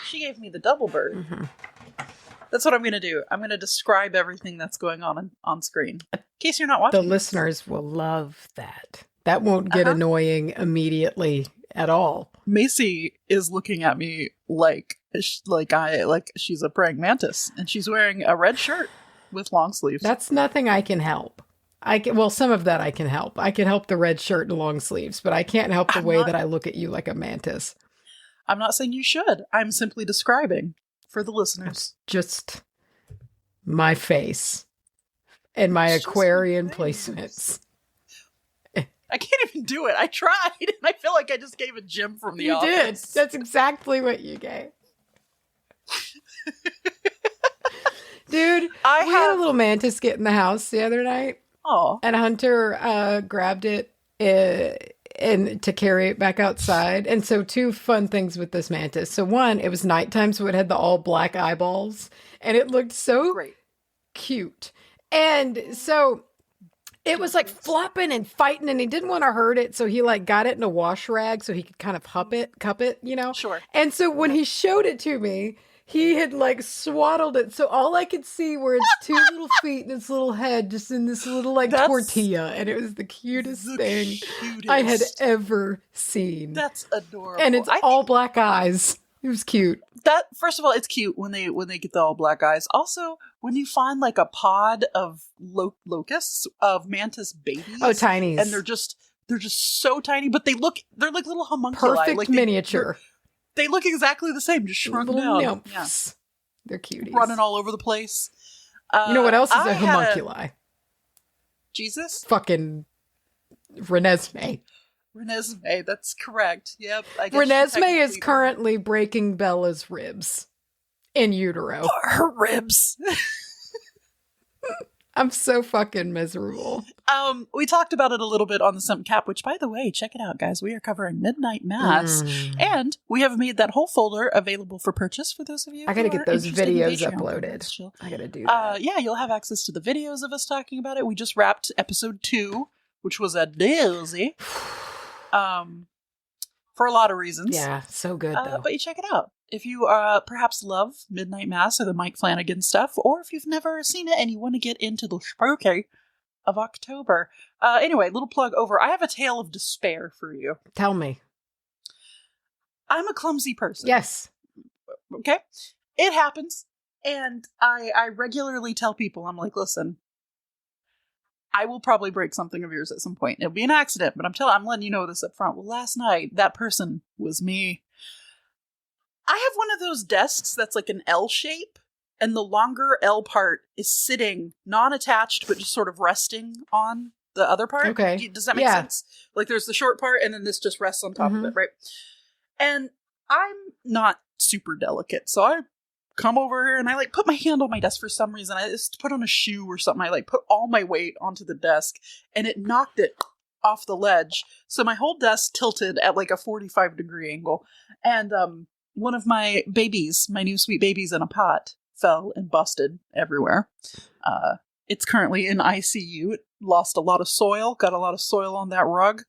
She gave me the double bird. Mm-hmm. That's what I'm going to do. I'm going to describe everything that's going on screen. In case you're not watching. The listeners will love that. That won't get annoying immediately at all. Macy is looking at me like she's a praying mantis, and she's wearing a red shirt with long sleeves. That's nothing I can help. Some of that I can help. I can help the red shirt and long sleeves, but I can't help the way that I look at you like a mantis. I'm not saying you should. I'm simply describing for the listeners. Just my face and my Aquarian placements. I can't even do it. I tried, and I feel like I just gave a gym from the office. You did. That's exactly what you gave. Dude, we had a little mantis get in the house the other night. Oh. And Hunter grabbed it and to carry it back outside. And so 2 fun things with this mantis. So one, it was nighttime, so it had the all black eyeballs. And it looked so cute. And so it was like flopping and fighting, and he didn't want to hurt it. So he like got it in a wash rag so he could kind of cup it, you know? Sure. And so when he showed it to me, he had like swaddled it. So all I could see were its 2 little feet and its little head just in this little like tortilla. And it was the cutest thing I had ever seen. That's adorable. And it's all black eyes. It was cute. That, first of all, it's cute when they get the all black eyes. Also, when you find like a pod of locusts, of mantis babies. Oh, tinies. And they're just so tiny, but they're like little homunculi. Perfect like miniature. They look exactly the same, just shrunk down. Nymphs. Yeah. They're cuties. Running all over the place. You know what else is a homunculi? Jesus? Fucking Renesmee. Renesmee, that's correct. Yep. Renesmee is currently breaking Bella's ribs in utero. Her ribs. I'm so fucking miserable. We talked about it a little bit on the Simp Cap, which, by the way, check it out, guys. We are covering Midnight Mass, and we have made that whole folder available for purchase for those of you. I gotta get those videos uploaded. I gotta do that. Yeah, you'll have access to the videos of us talking about it. We just wrapped episode 2, which was a doozy. For a lot of reasons. Yeah, so good though. But you check it out. If you perhaps love Midnight Mass or the Mike Flanagan stuff, or if you've never seen it and you want to get into the spooky of October. Anyway, little plug over. I have a tale of despair for you. Tell me. I'm a clumsy person. Yes. Okay? It happens. And I regularly tell people, I'm like, listen, I will probably break something of yours at some point. It'll be an accident, but I'm letting you know this up front. Well, last night, that person was me. I have one of those desks that's like an L shape, and the longer L part is sitting, non-attached, but just sort of resting on the other part. Okay. Does that make sense? Like there's the short part, and then this just rests on top of it, right? And I'm not super delicate, so I come over here and I like put my hand on my desk for some reason. I just put on a shoe or something. I like put all my weight onto the desk, and it knocked it off the ledge. So my whole desk tilted at like a 45-degree angle. And one of my babies, my new sweet babies in a pot, fell and busted everywhere. It's currently in ICU. It lost a lot of soil, got a lot of soil on that rug.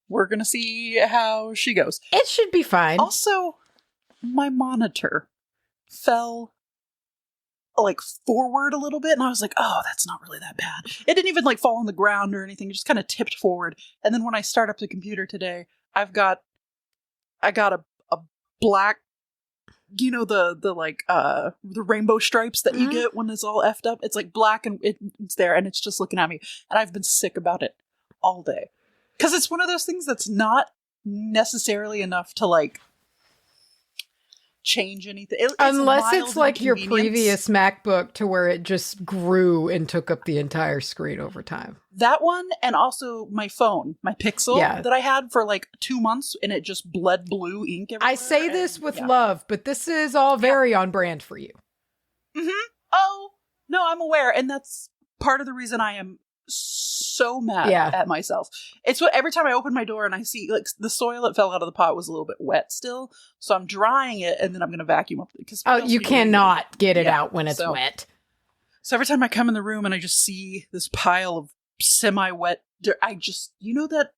We're going to see how she goes. It should be fine. Also, my monitor fell like forward a little bit, and I was like, oh, that's not really that bad. It didn't even like fall on the ground or anything. It just kind of tipped forward. And then when I start up the computer today, I got a black, you know, the rainbow stripes that you get when it's all effed up. It's like black, and it's there, and it's just looking at me. And I've been sick about it all day. Because it's one of those things that's not necessarily enough to like change anything. Unless it's like your previous MacBook to where it just grew and took up the entire screen over time. That one, and also my phone, my Pixel that I had for like 2 months, and it just bled blue ink everywhere. I say this with love, but this is all very on brand for you. Oh, no, I'm aware. And that's part of the reason I am so mad at myself. It's what every time I open my door and I see like the soil that fell out of the pot was a little bit wet still, so I'm drying it and then I'm going to vacuum up because you cannot get it out when it's wet. So every time I come in the room and I just see this pile of semi-wet dirt, I just, you know, that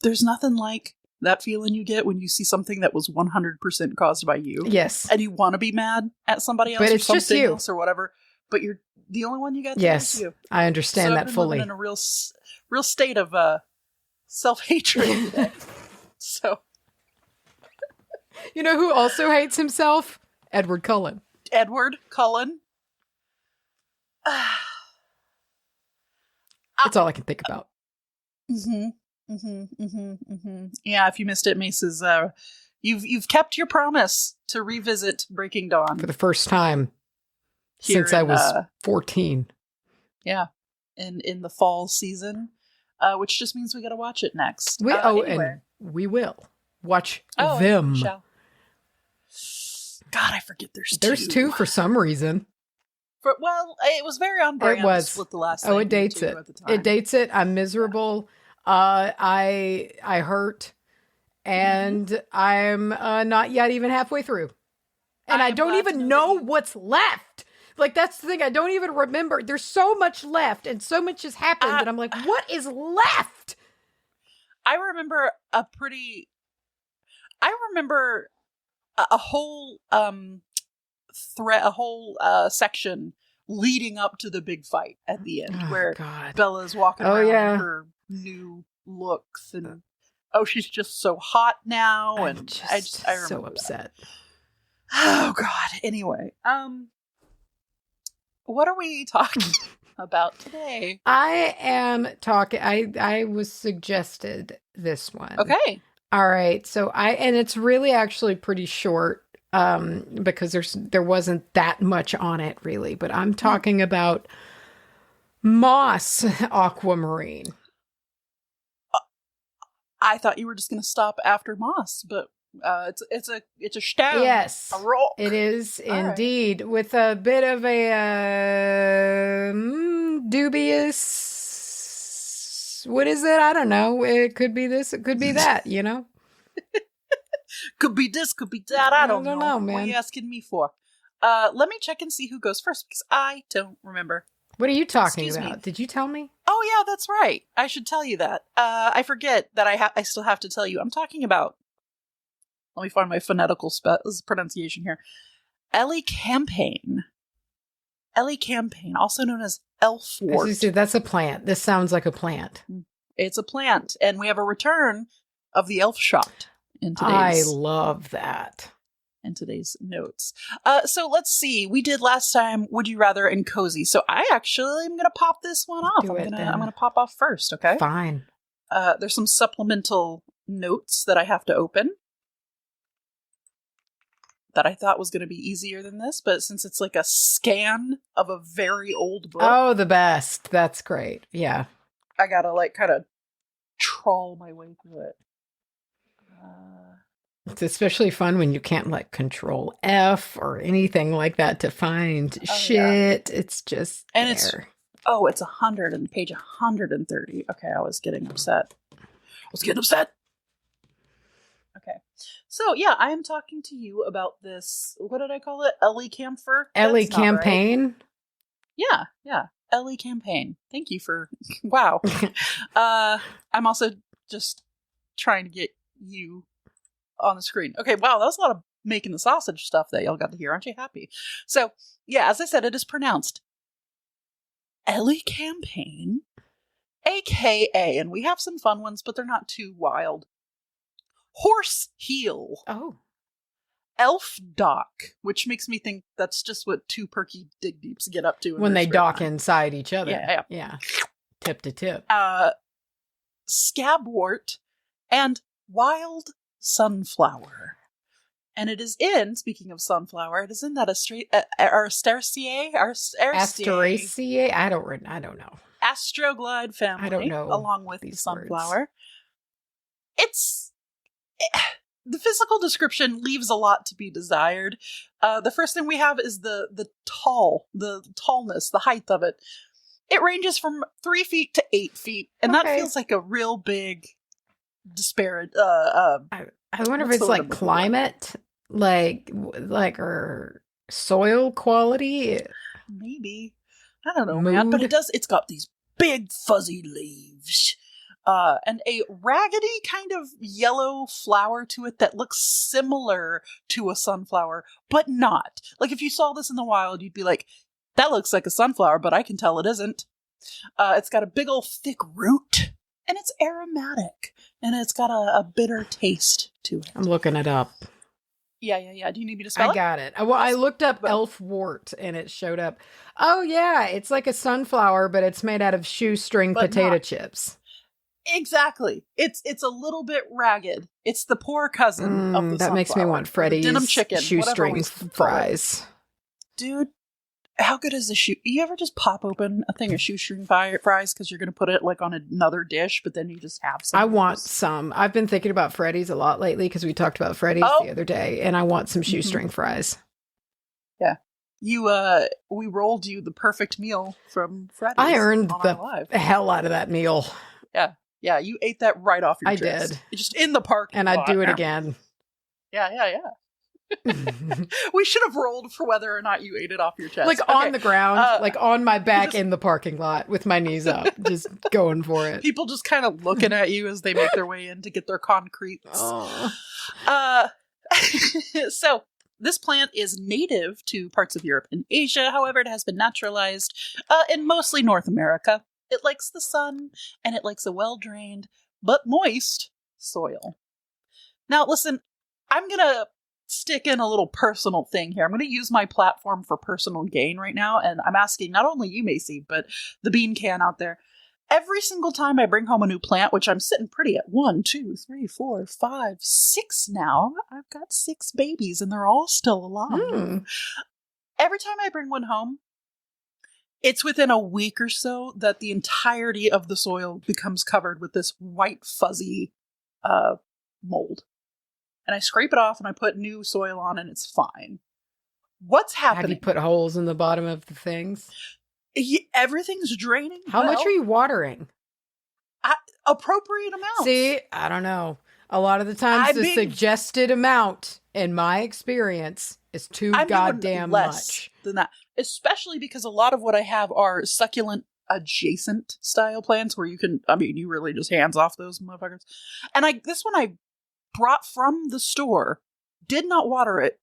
there's nothing like That feeling you get when you see something that was 100% caused by you. Yes. And you want to be mad at somebody else But or it's just something you. else or whatever. But you're the only one you got to Yes. is you. I understand that fully. Living in a real state of self-hatred today. So. You know who also hates himself? Edward Cullen. Edward Cullen. That's all I can think about. Yeah, if you missed it, Mace's, you've kept your promise to revisit Breaking Dawn For the first time since I was 14. Yeah, in the fall season, which just means we got to watch it next. And we will watch them. God, I forget there's two. There's two for some reason. It was very on brand. It was. To split the last. It dates it. At the time. It dates it. I'm miserable. I hurt, and I'm not yet even halfway through, and I don't even know what's left. Like, that's the thing. I don't even remember. There's so much left, and so much has happened that I'm like, what is left? I remember a whole threat, a whole section leading up to the big fight at the end, where Bella's walking around in her new looks, and she's just so hot now, and I remember so upset. Oh God. Anyway, what are we talking about today? I am talking. I was suggested this one. Okay. All right. So and it's really actually pretty short. Because there wasn't that much on it really, but I'm talking about Moss Aquamarine. I thought you were just going to stop after Moss, but it's a stone. Yes, a rock. It is indeed, with a bit of a dubious. What is it? I don't know. It could be this. It could be that. You know. Could be this, could be that. I don't know, man. What are you asking me for? Let me check and see who goes first, because I don't remember. What are you talking about? Did you tell me? Oh, yeah, that's right. I should tell you that. I forget that I still have to tell you. I'm talking about... Let me find my phonetical pronunciation here. Elecampane. Elecampane, also known as Elfwort. That's a plant. This sounds like a plant. It's a plant, and we have a return of the ELFSHOT. I love that. In today's notes. So let's see. We did last time Would You Rather and Cozy. So I actually am going to pop this one off. I'm going to pop off first, okay? Fine. There's some supplemental notes that I have to open that I thought was going to be easier than this, but since it's like a scan of a very old book. Oh, the best. That's great. Yeah. I got to kind of trawl my way through it. It's especially fun when you can't Control F or anything like that to find shit. Yeah. It's just it's 100 and page 130. Okay, I was getting upset. Okay, so yeah, I am talking to you about this. What did I call it? Elecampane. Right. Yeah, Elecampane. Thank you for. Wow. I'm also just trying to get you on the screen. Okay, wow, that was a lot of making the sausage stuff that y'all got to hear. Aren't you happy? So, yeah, as I said, it is pronounced Elecampane, aka, and we have some fun ones, but they're not too wild. Horse heel. Oh. Elf dock, which makes me think that's just what two perky dig deeps get up to when they dock inside each other. Yeah. Tip to tip. Scabwort and wild sunflower. And it is in, speaking of sunflower, it is in that Asteraceae? Asteraceae? I don't know. Astroglide family. I don't know. Along with the sunflower. The physical description leaves a lot to be desired. The first thing we have is the tallness, the height of it. It ranges from 3 feet to 8 feet, and that feels like a real big disparate. I wonder if it's climate, or soil quality. Maybe, I don't know, man. But it's got these big fuzzy leaves. and a raggedy kind of yellow flower to it that looks similar to a sunflower, but not. Like, if you saw this in the wild, you'd be like, that looks like a sunflower, but I can tell it isn't. It's got a big old thick root, and it's aromatic, and it's got a bitter taste to it. I'm looking it up. Yeah. Do you need me to spell it? I got it. Well, I looked up Elfwort, and it showed up. Oh, yeah, it's like a sunflower, but it's made out of shoestring potato chips. Exactly. It's a little bit ragged. It's the poor cousin of the that makes me want Freddy's denim chicken, shoestring fries. Dude, how good is the shoe? You ever just pop open a thing of shoestring fries because you're going to put it like on another dish, but then you just have some? I want some. I've been thinking about Freddy's a lot lately because we talked about Freddy's the other day, and I want some shoestring fries. Yeah. We rolled you the perfect meal from Freddy's. I earned the hell out of that meal. Yeah, you ate that right off your chest. I did. Just in the park. And I'd do it again. Yeah. We should have rolled for whether or not you ate it off your chest. Like on the ground, like on my back in the parking lot with my knees up, just going for it. People just kind of looking at you as they make their way in to get their concretes. Oh. So this plant is native to parts of Europe and Asia. However, it has been naturalized in mostly North America. It likes the sun, and it likes a well-drained but moist soil. Now, listen, I'm going to stick in a little personal thing here. I'm going to use my platform for personal gain right now, and I'm asking not only you, Macy, but the bean can out there. Every single time I bring home a new plant, which I'm sitting pretty at 1, 2, 3, 4, 5, 6 now. I've got 6 babies, and they're all still alive. Every time I bring one home, it's within a week or so that the entirety of the soil becomes covered with this white fuzzy mold. And I scrape it off and I put new soil on and it's fine. What's happening? Have you put holes in the bottom of the things? Everything's draining. How much are you watering? Appropriate amounts. See, I don't know. A lot of the times the suggested amount, in my experience, is too goddamn much. Than that. Especially because a lot of what I have are succulent adjacent style plants where you really just hands off those motherfuckers. And this one I brought from the store, did not water it,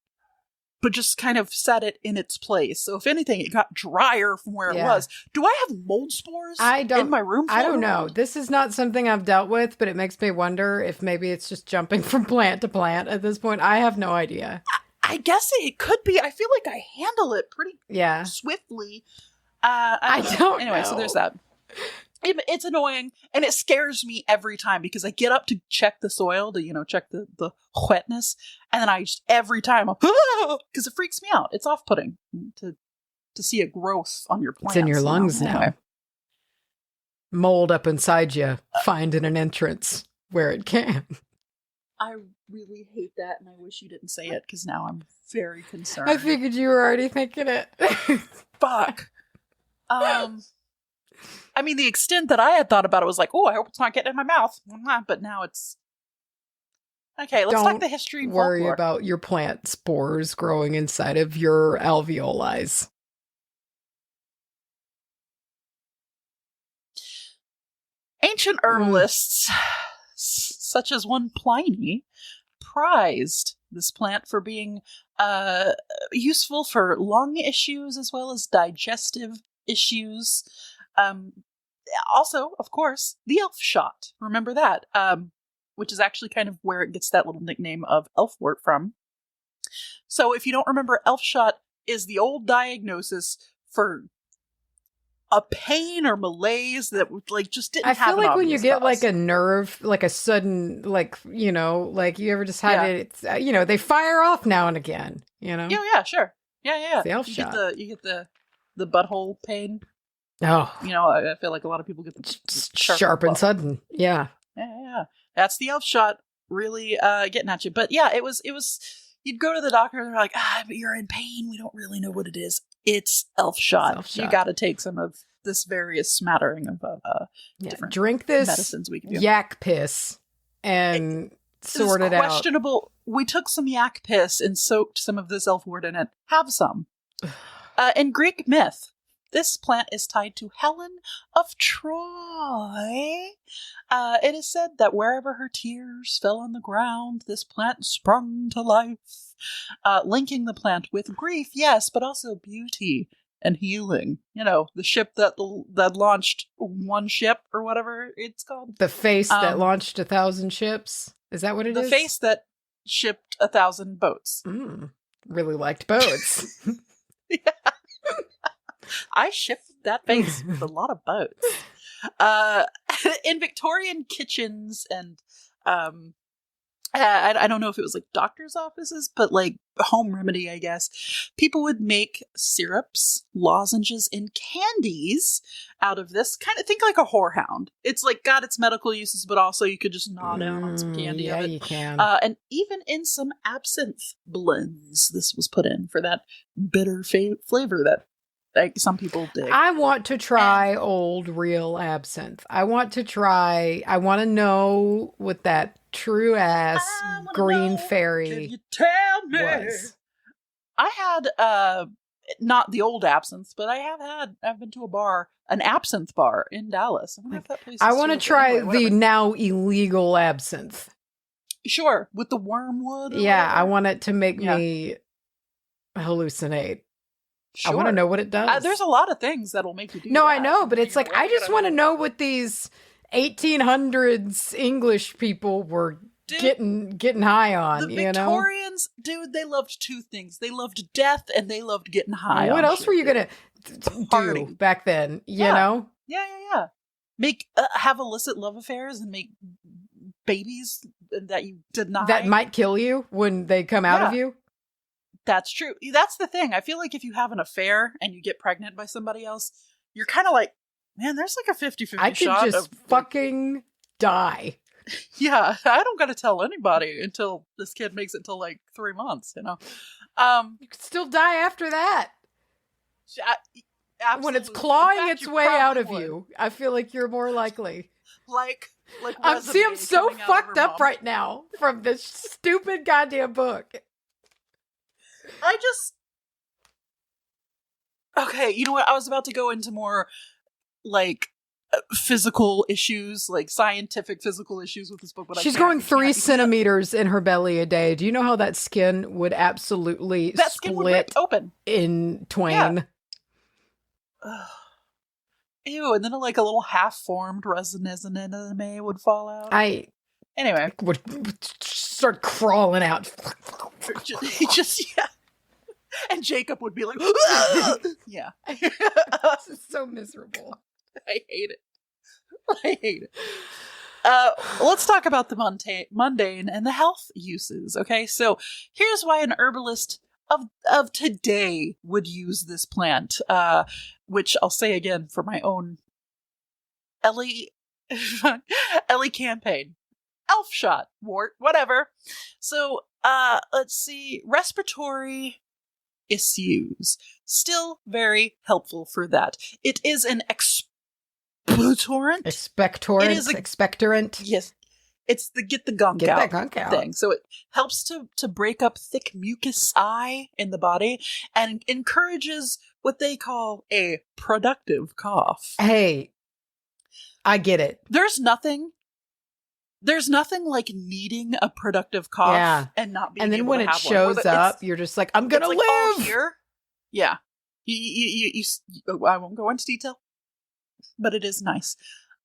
but just kind of set it in its place. So if anything, it got drier from where it was. Do I have mold spores in my room? I don't know. This is not something I've dealt with, but it makes me wonder if maybe it's just jumping from plant to plant at this point. I have no idea. I guess it could be. I feel like I handle it pretty swiftly. I don't know. Anyway, so there's that. It's annoying, and it scares me every time because I get up to check the soil, to check the wetness, and then I just every time because it freaks me out. It's off-putting to see a growth on your plants. It's in your lungs now. Mold up inside you, finding an entrance where it can. I really hate that, and I wish you didn't say it because now I'm very concerned. I figured you were already thinking it. Fuck. I mean, the extent that I had thought about it was like, oh, I hope it's not getting in my mouth. But now it's... Okay, let's talk the history and folklore. Don't worry about your plant spores growing inside of your alveoli. Ancient herbalists, such as one Pliny, prized this plant for being useful for lung issues as well as digestive issues. Also, of course, the ELFSHOT. Remember that? Which is actually kind of where it gets that little nickname of Elfwort from. So if you don't remember, ELFSHOT is the old diagnosis for a pain or malaise that just didn't have. I feel like when you get like a nerve, like a sudden, like you ever just had it. It's, they fire off now and again. Yeah, sure. Yeah. The ELFSHOT. You get the butthole pain. Oh, I feel like a lot of people get the sharp and sudden. Yeah. That's the ELFSHOT really getting at you. But yeah, it was. You'd go to the doctor and they're like, but you're in pain. We don't really know what it is. It's ELFSHOT. You got to take some of this various smattering of different drink this medicines we can do. Yak piss and sort it out. Questionable. We took some yak piss and soaked some of this Elfwort in it. Have some. In Greek myth, This plant is tied to Helen of Troy. It is said that wherever her tears fell on the ground, this plant sprung to life. Linking the plant with grief, yes, but also beauty and healing. You know, the ship that launched one ship, or whatever it's called. The face that launched 1,000 ships? Is that what it is? The face that shipped 1,000 boats. Really liked boats. Yeah. I shipped that face with a lot of boats. In Victorian kitchens and I don't know if it was like doctor's offices, but like home remedy, I guess, people would make syrups, lozenges, and candies out of this. Kind of think like a whorehound. It's like got its medical uses, but also you could just gnaw down on some candy. Yeah, of it. you can. And even in some absinthe blends, this was put in for that bitter flavor that like some people dig. I want to try old real absinthe. I want to know what that true ass green fairy Can you tell me? Was. I had not the old absinthe, but I've been to a bar, an absinthe bar in Dallas. I want to try the now illegal absinthe. Sure, with the wormwood. Yeah, I want it to make me hallucinate. Sure. I want to know what it does. There's a lot of things that'll make you do No, that. I know, but it's like, I just want to know what these 1800s English people were getting high on, the you know? Victorians, dude, they loved two things. They loved death and they loved getting high. What else were you going to Party. do back then, you know? Yeah. Have illicit love affairs and make babies that you deny. That might kill you when they come out of you? That's true. That's the thing. I feel like if you have an affair and you get pregnant by somebody else, you're kind of like, man, there's like a 50-50 shot. I could just fucking die. Yeah, I don't got to tell anybody until this kid makes it till like 3 months, you know? You could still die after that. Absolutely. When it's clawing its way out of you, I feel like you're more likely. Like I'm so fucked up right now from this stupid goddamn book. Okay, you know what? I was about to go into more, like, physical issues, like scientific physical issues with this book, but she's growing 3 centimeters in her belly a day. Do you know how that skin would absolutely split open in twain? Yeah. Ew, and then a little half-formed resin would fall out. Anyway. Would start crawling out. Yeah. And Jacob would be like, yeah. This is so miserable. I hate it. Let's talk about the mundane and the health uses, okay? So here's why an herbalist of today would use this plant, which I'll say again for my own Elecampane. ELFSHOT, wart, whatever. So, let's see, respiratory issues. Still very helpful for that. It is an expectorant. Expectorant. Yes. It's the get the gunk out thing. So it helps to break up thick mucus in the body and encourages what they call a productive cough. Hey, I get it. There's nothing like needing a productive cough and not being able to have one. And then when it shows up, you're just like, I'm going to live. Oh, here? Yeah. I won't go into detail, but it is nice.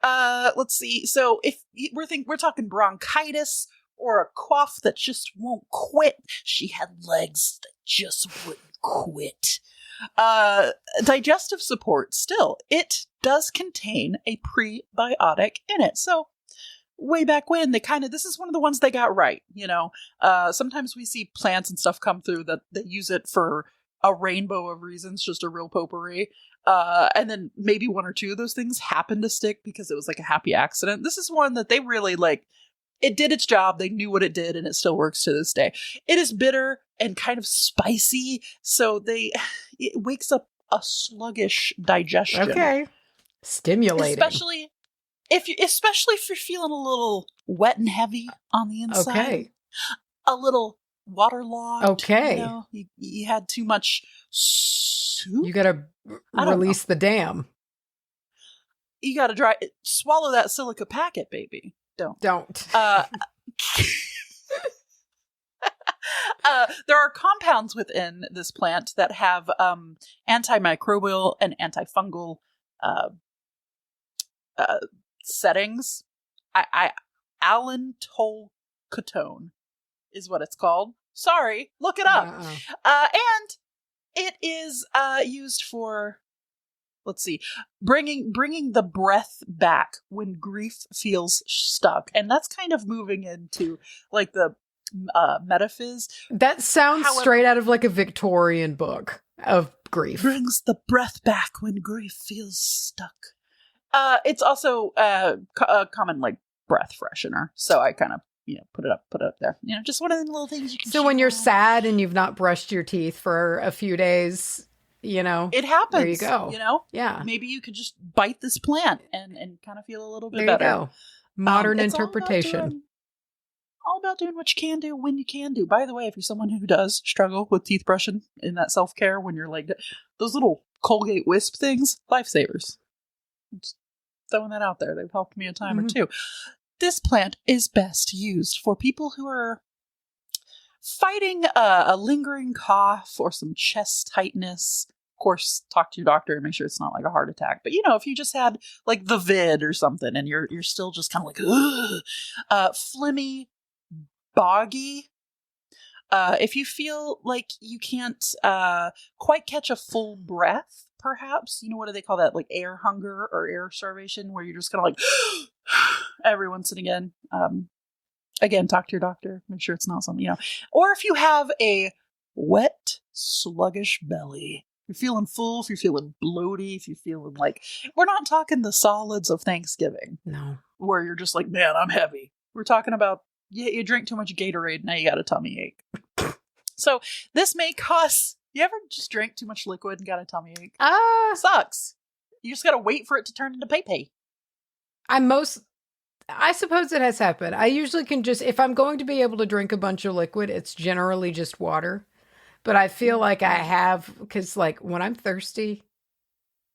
Let's see. So if we're talking bronchitis or a cough that just won't quit. She had legs that just wouldn't quit. Digestive support still. It does contain a prebiotic in it. So way back when this is one of the ones they got right, you know. Sometimes we see plants and stuff come through that they use it for a rainbow of reasons, just a real potpourri. And then maybe one or two of those things happen to stick because it was like a happy accident. This is one that they really it did its job. They knew what it did and it still works to this day. It is bitter and kind of spicy. So it wakes up a sluggish digestion. Okay. Stimulating. Especially if you're feeling a little wet and heavy on the inside. Okay. A little waterlogged. Okay. You know, you had too much soup? You gotta release the dam. You gotta swallow that silica packet, baby. Don't. There are compounds within this plant that have antimicrobial and antifungal settings. Allantolcatone is what it's called. Sorry, look it up. And it is used for, let's see, bringing the breath back when grief feels stuck, and that's kind of moving into like the metaphys. That sounds straight out of like a Victorian book of grief. Brings the breath back when grief feels stuck. It's also a common like breath freshener, so I kind of put it up there. Just one of the little things you can. So when you're sad and you've not brushed your teeth for a few days, it happens. There you go. Yeah. Maybe you could just bite this plant and kind of feel a little bit there better. You go. Modern interpretation. All about doing what you can do when you can do. By the way, if you're someone who does struggle with teeth brushing in that self-care, when you're like those little Colgate Wisp things, lifesavers. Just throwing that out there. They've helped me a time or two. This plant is best used for people who are fighting a lingering cough or some chest tightness. Of course, talk to your doctor and make sure it's not like a heart attack. But if you just had like the vid or something and you're still just kind of like phlegmy, boggy. If you feel like you can't quite catch a full breath, perhaps, what do they call that? Like air hunger or air starvation, where you're just kind of like every once and again. Again, talk to your doctor. Make sure it's not something, Or if you have a wet, sluggish belly, if you're feeling full, if you're feeling bloaty, if you're feeling like, we're not talking the solids of Thanksgiving. No. Where you're just like, man, I'm heavy. We're talking about, you drink too much Gatorade, now you got a tummy ache. So this may cause, you ever just drank too much liquid and got a tummy ache? Sucks. You just got to wait for it to turn into pee-pee. I suppose it has happened. I usually can just, if I'm going to be able to drink a bunch of liquid, it's generally just water. But I feel like I have, because like when I'm thirsty,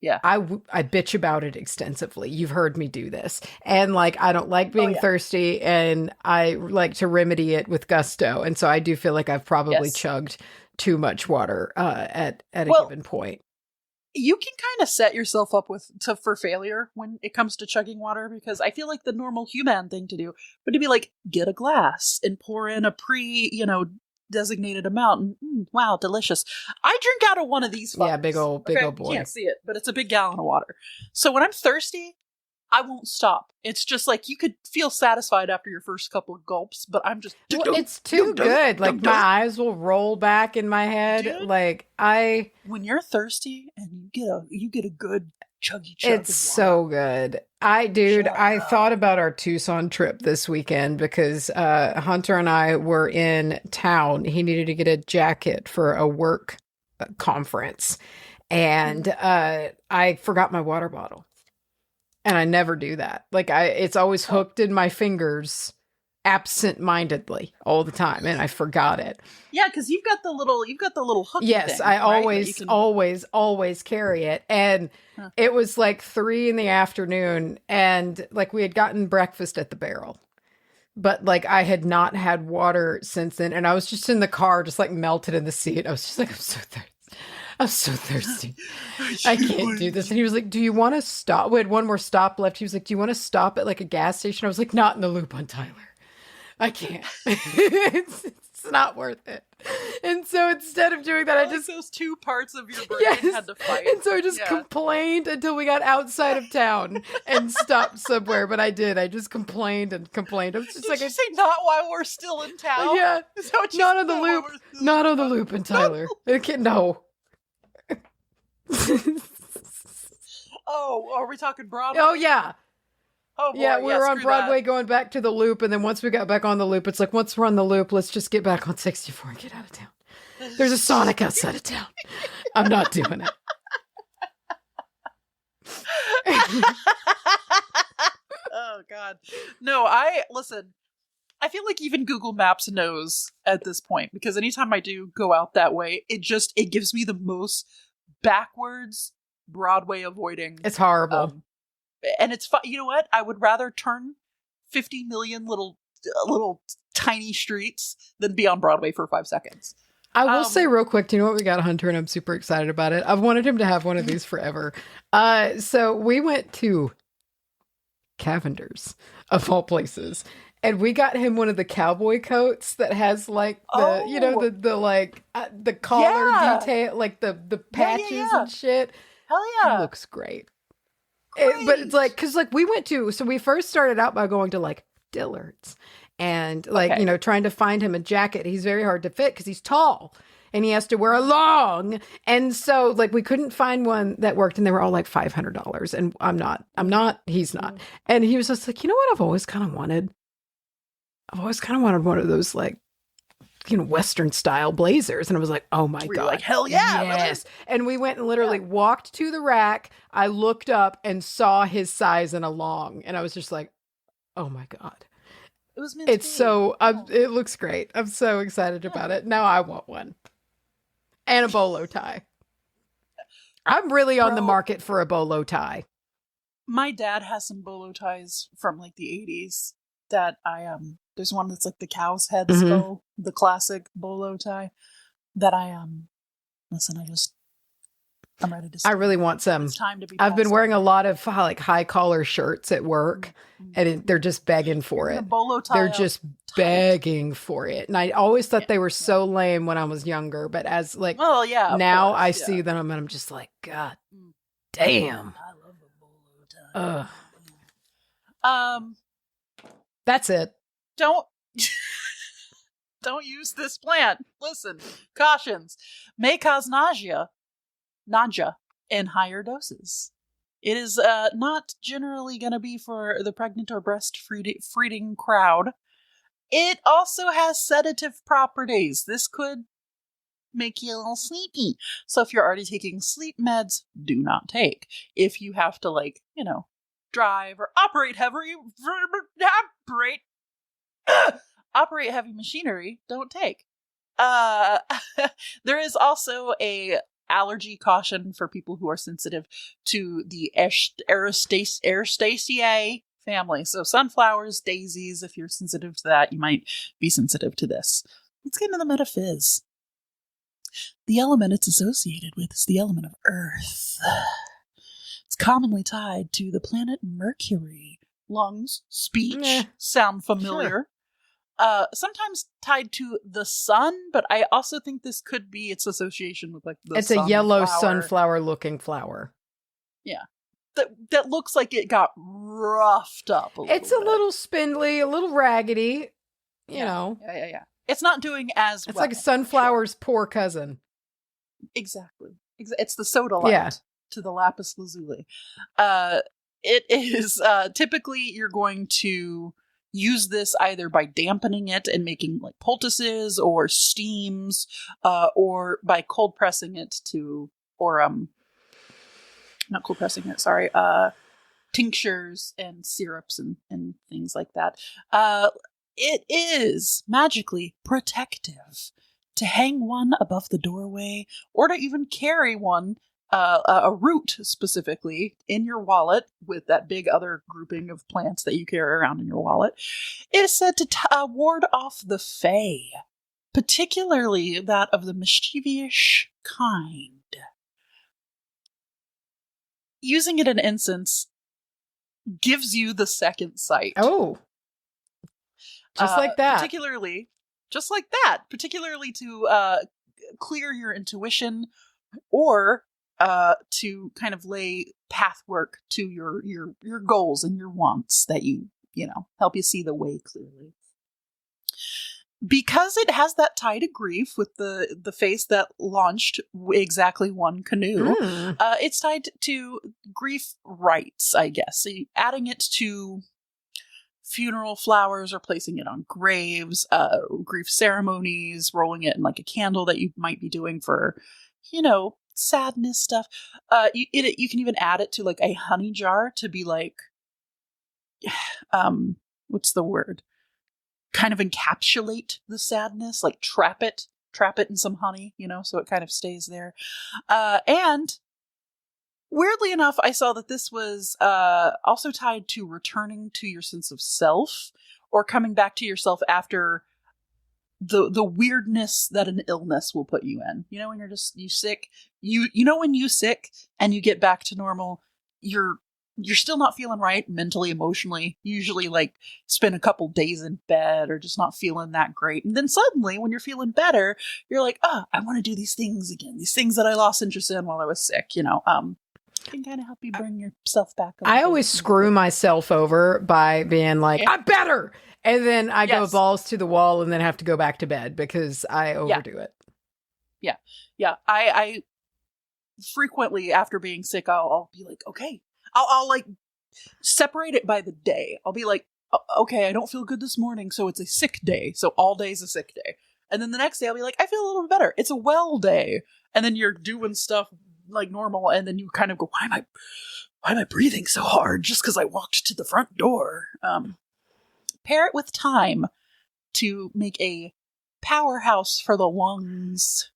I bitch about it extensively. You've heard me do this. And like, I don't like being thirsty, and I like to remedy it with gusto. And so I do feel like I've probably chugged too much water at a given point. You can kind of set yourself up for failure when it comes to chugging water, because I feel like the normal human thing to do would be like, get a glass and pour in a designated amount. Wow, delicious. I drink out of one of these fuckers. Yeah, big old boy. You can't see it, but it's a big gallon of water. So when I'm thirsty, I won't stop. It's just like, you could feel satisfied after your first couple of gulps, but I'm just... it's too good. Like, my eyes will roll back in my head. Dude, when you're thirsty and you get a good chuggy chug. It's so good. I thought about our Tucson trip this weekend because Hunter and I were in town. He needed to get a jacket for a work conference, and I forgot my water bottle. And I never do that. Like, it's always hooked in my fingers absent-mindedly all the time, and I forgot it. Yeah, because you've got the little hook. Yes, thing, I right? always carry it. And it was like 3 p.m, and like we had gotten breakfast at the Barrel, but like I had not had water since then, and I was just in the car, just like melted in the seat. I was just like, I'm so thirsty. I can't do this. And he was like, do you want to stop? We had one more stop left. He was like, do you want to stop at like a gas station? I was like, not in the loop on Tyler. I can't. it's not worth it. And so instead of doing that, I just... those two parts of your brain had to fight. And so I just complained until we got outside of town and stopped somewhere. But I did. I just complained and complained. I was just Did you say not while we're still in town? Yeah. Not on the loop. Not on the loop in Tyler. No. Oh, are we talking Broadway? Oh, yeah. Oh, boy. Yeah, we were on Broadway going back to the loop, and then once we got back on the loop, it's like, once we're on the loop, let's just get back on 64 and get out of town. There's a Sonic outside of town. I'm not doing it. Oh, God. No, listen, I feel like even Google Maps knows at this point, because anytime I do go out that way, it gives me the most backwards Broadway avoiding. It's horrible. And it's fun. You know what? I would rather turn 50 million little tiny streets than be on Broadway for 5 seconds. I will say real quick, do you know what we got Hunter, and I'm super excited about it. I've wanted him to have one of these forever. So we went to Cavender's, of all places, and we got him one of the cowboy coats that has like the collar detail, like the patches and shit. Hell yeah. It looks great. But it's like, because like we first started out by going to like Dillard's. And like, trying to find him a jacket. He's very hard to fit because he's tall and he has to wear a long. And so like we couldn't find one that worked, and they were all like $500. And I'm not, he's not. And he was just like, you know what? I've always kind of wanted one of those like, Western style blazers. And I was like, oh my God. Like, hell yeah. Yes. And we went and literally walked to the rack. I looked up and saw his size in a long. And I was just like, oh my God. It was meant to be. It looks great. I'm so excited about it. Now I want one. And a bolo tie. I'm really on the market for a bolo tie. My dad has some bolo ties from like the 80s that there's one that's like the cow's heads bow, the classic bolo tie that I'm ready to. I really want some. It's time to be. I've been wearing a lot of like high collar shirts at work, and they're just begging for it. Bolo tie. They're just begging for it, and I always thought they were so lame when I was younger. But as like, now I see them, and I'm just like, God damn. I love a bolo tie. That's it. Don't use this plant. Listen, cautions may cause nausea in higher doses. It is not generally going to be for the pregnant or breastfeeding crowd. It also has sedative properties. This could make you a little sleepy. So if you're already taking sleep meds, do not take. If you have to drive or operate heavy machinery, don't take. There is also a allergy caution for people who are sensitive to the Eristaceae family. So sunflowers, daisies, if you're sensitive to that, you might be sensitive to this. Let's get into the metaphys. The element it's associated with is the element of Earth. It's commonly tied to the planet Mercury. Lungs, speech, sound familiar. Sure. Sometimes tied to the sun, but I also think this could be its association with like the It's a yellow sunflower looking flower. Yeah. That looks like it got roughed up a little It's a little spindly, a little raggedy, you know. Yeah. It's not doing as well. It's like a sunflower's poor cousin. Exactly. It's the sodalite to the lapis lazuli. It is typically you're going to use this either by dampening it and making like poultices or steams, or by cold pressing it not cold pressing it, sorry, tinctures and syrups and things like that. It is magically protective. To hang one above the doorway or to even carry one, a root specifically, in your wallet with that big other grouping of plants that you carry around in your wallet, it is said to ward off the fae, particularly that of the mischievous kind. Using it in incense gives you the second sight. Oh. Just like that. Particularly to clear your intuition or to kind of lay pathwork to your goals and your wants that you help you see the way clearly. Because it has that tie to grief with the face that launched exactly one canoe, it's tied to grief rites, I guess. So adding it to funeral flowers or placing it on graves, grief ceremonies, rolling it in like a candle that you might be doing for, sadness stuff. You can even add it to like a honey jar to be like, what's the word? Kind of encapsulate the sadness, like trap it trap it in some honey, so it kind of stays there. And weirdly enough, I saw that this was also tied to returning to your sense of self, or coming back to yourself after the weirdness that an illness will put you in. When you sick, when you sick and you get back to normal, you're still not feeling right mentally, emotionally. You usually spend a couple days in bed or just not feeling that great. And then suddenly when you're feeling better, you're like, I want to do these things again. These things that I lost interest in while I was sick, can kind of help you bring yourself back. I always screw myself over by being like, I'm better. And then I go balls to the wall and then have to go back to bed because I overdo it. Yeah. Yeah. I frequently, after being sick, I'll be like, okay, I'll separate it by the day. I'll be like, okay, I don't feel good this morning, so it's a sick day. So all day's a sick day. And then the next day I'll be like, I feel a little bit better. It's a well day. And then you're doing stuff like normal, and then you kind of go, why am I breathing so hard just because I walked to the front door? Pair it with time to make a powerhouse for the lungs.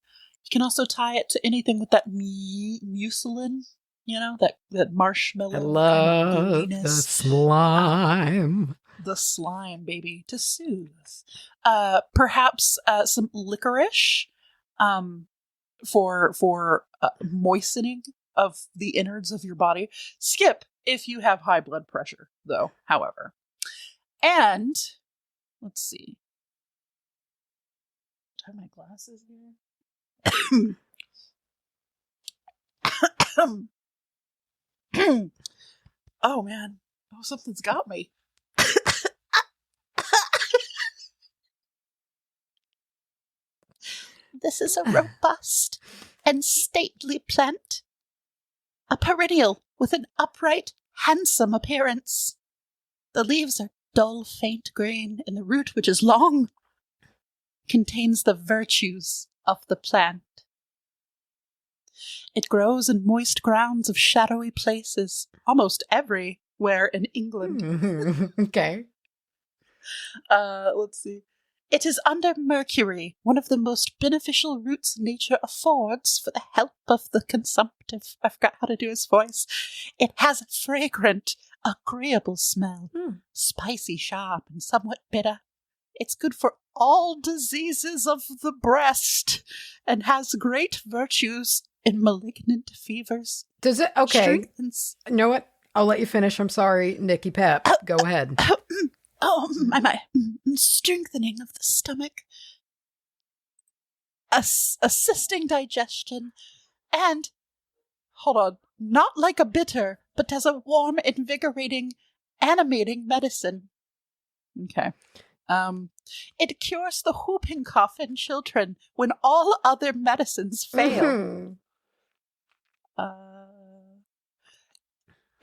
You can also tie it to anything with that mucilin, that marshmallow. I love the slime. The slime, baby, to soothe. Perhaps some licorice for moistening of the innards of your body. Skip if you have high blood pressure, though, however. And, let's see. Tie my glasses here. Oh, man. Oh, something's got me. This is a robust and stately plant. A perennial with an upright, handsome appearance. The leaves are dull, faint green, and the root, which is long, contains the virtues of the plant. It grows in moist grounds of shadowy places, almost everywhere in England. Okay. Let's see. It is under mercury, one of the most beneficial roots nature affords for the help of the consumptive. I forgot how to do his voice. It has a fragrant, agreeable smell, spicy, sharp, and somewhat bitter. It's good for all diseases of the breast, and has great virtues in malignant fevers. Does it? Okay. You know what? I'll let you finish. I'm sorry, Nikki Pep. Go ahead. Oh, my. Strengthening of the stomach. Assisting digestion. And, hold on, not like a bitter, but as a warm, invigorating, animating medicine. Okay. It cures the whooping cough in children when all other medicines fail.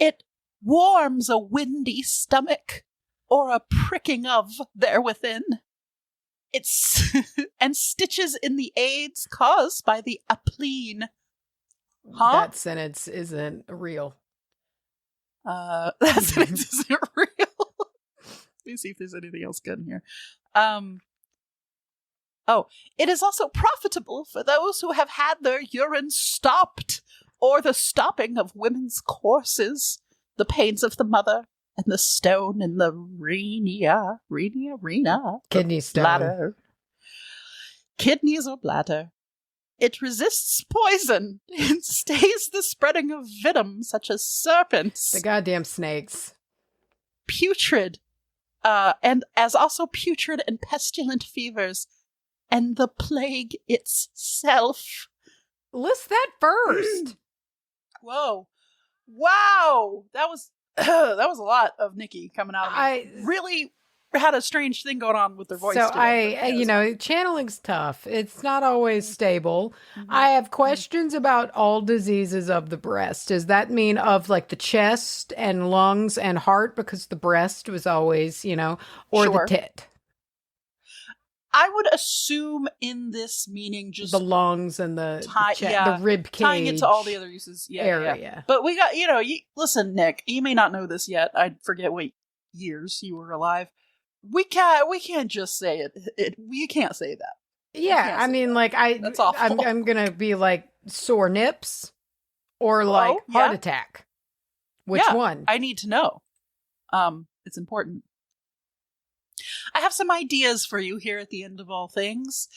It warms a windy stomach or a pricking of there within. It's and stitches in the aids caused by the apleen. Huh? That sentence isn't real. That sentence isn't real. Let me see if there's anything else good in here. It is also profitable for those who have had their urine stopped, or the stopping of women's courses, the pains of the mother, and the stone in the rena, kidney stone, bladder, kidneys or bladder. It resists poison and stays the spreading of venom, such as serpents, the goddamn snakes, putrid, and as also putrid and pestilent fevers, and the plague itself. List that first. Whoa! Wow! That was a lot of Nikki coming out of me. I really had a strange thing going on with their voice. So today, channeling's tough. It's not always stable. Mm-hmm. I have questions about all diseases of the breast. Does that mean of like the chest and lungs and heart? Because the breast was always, or sure. The tit. I would assume in this meaning just the lungs and the rib cage, tying it to all the other uses. Yeah. But we got, listen, Nick, you may not know this yet. I forget what years you were alive. We can't just say it. We can't say that. Yeah, I mean, like That's awful. I'm gonna be like sore nips or like heart attack. Which one? I need to know. It's important. I have some ideas for you here at the end of all things.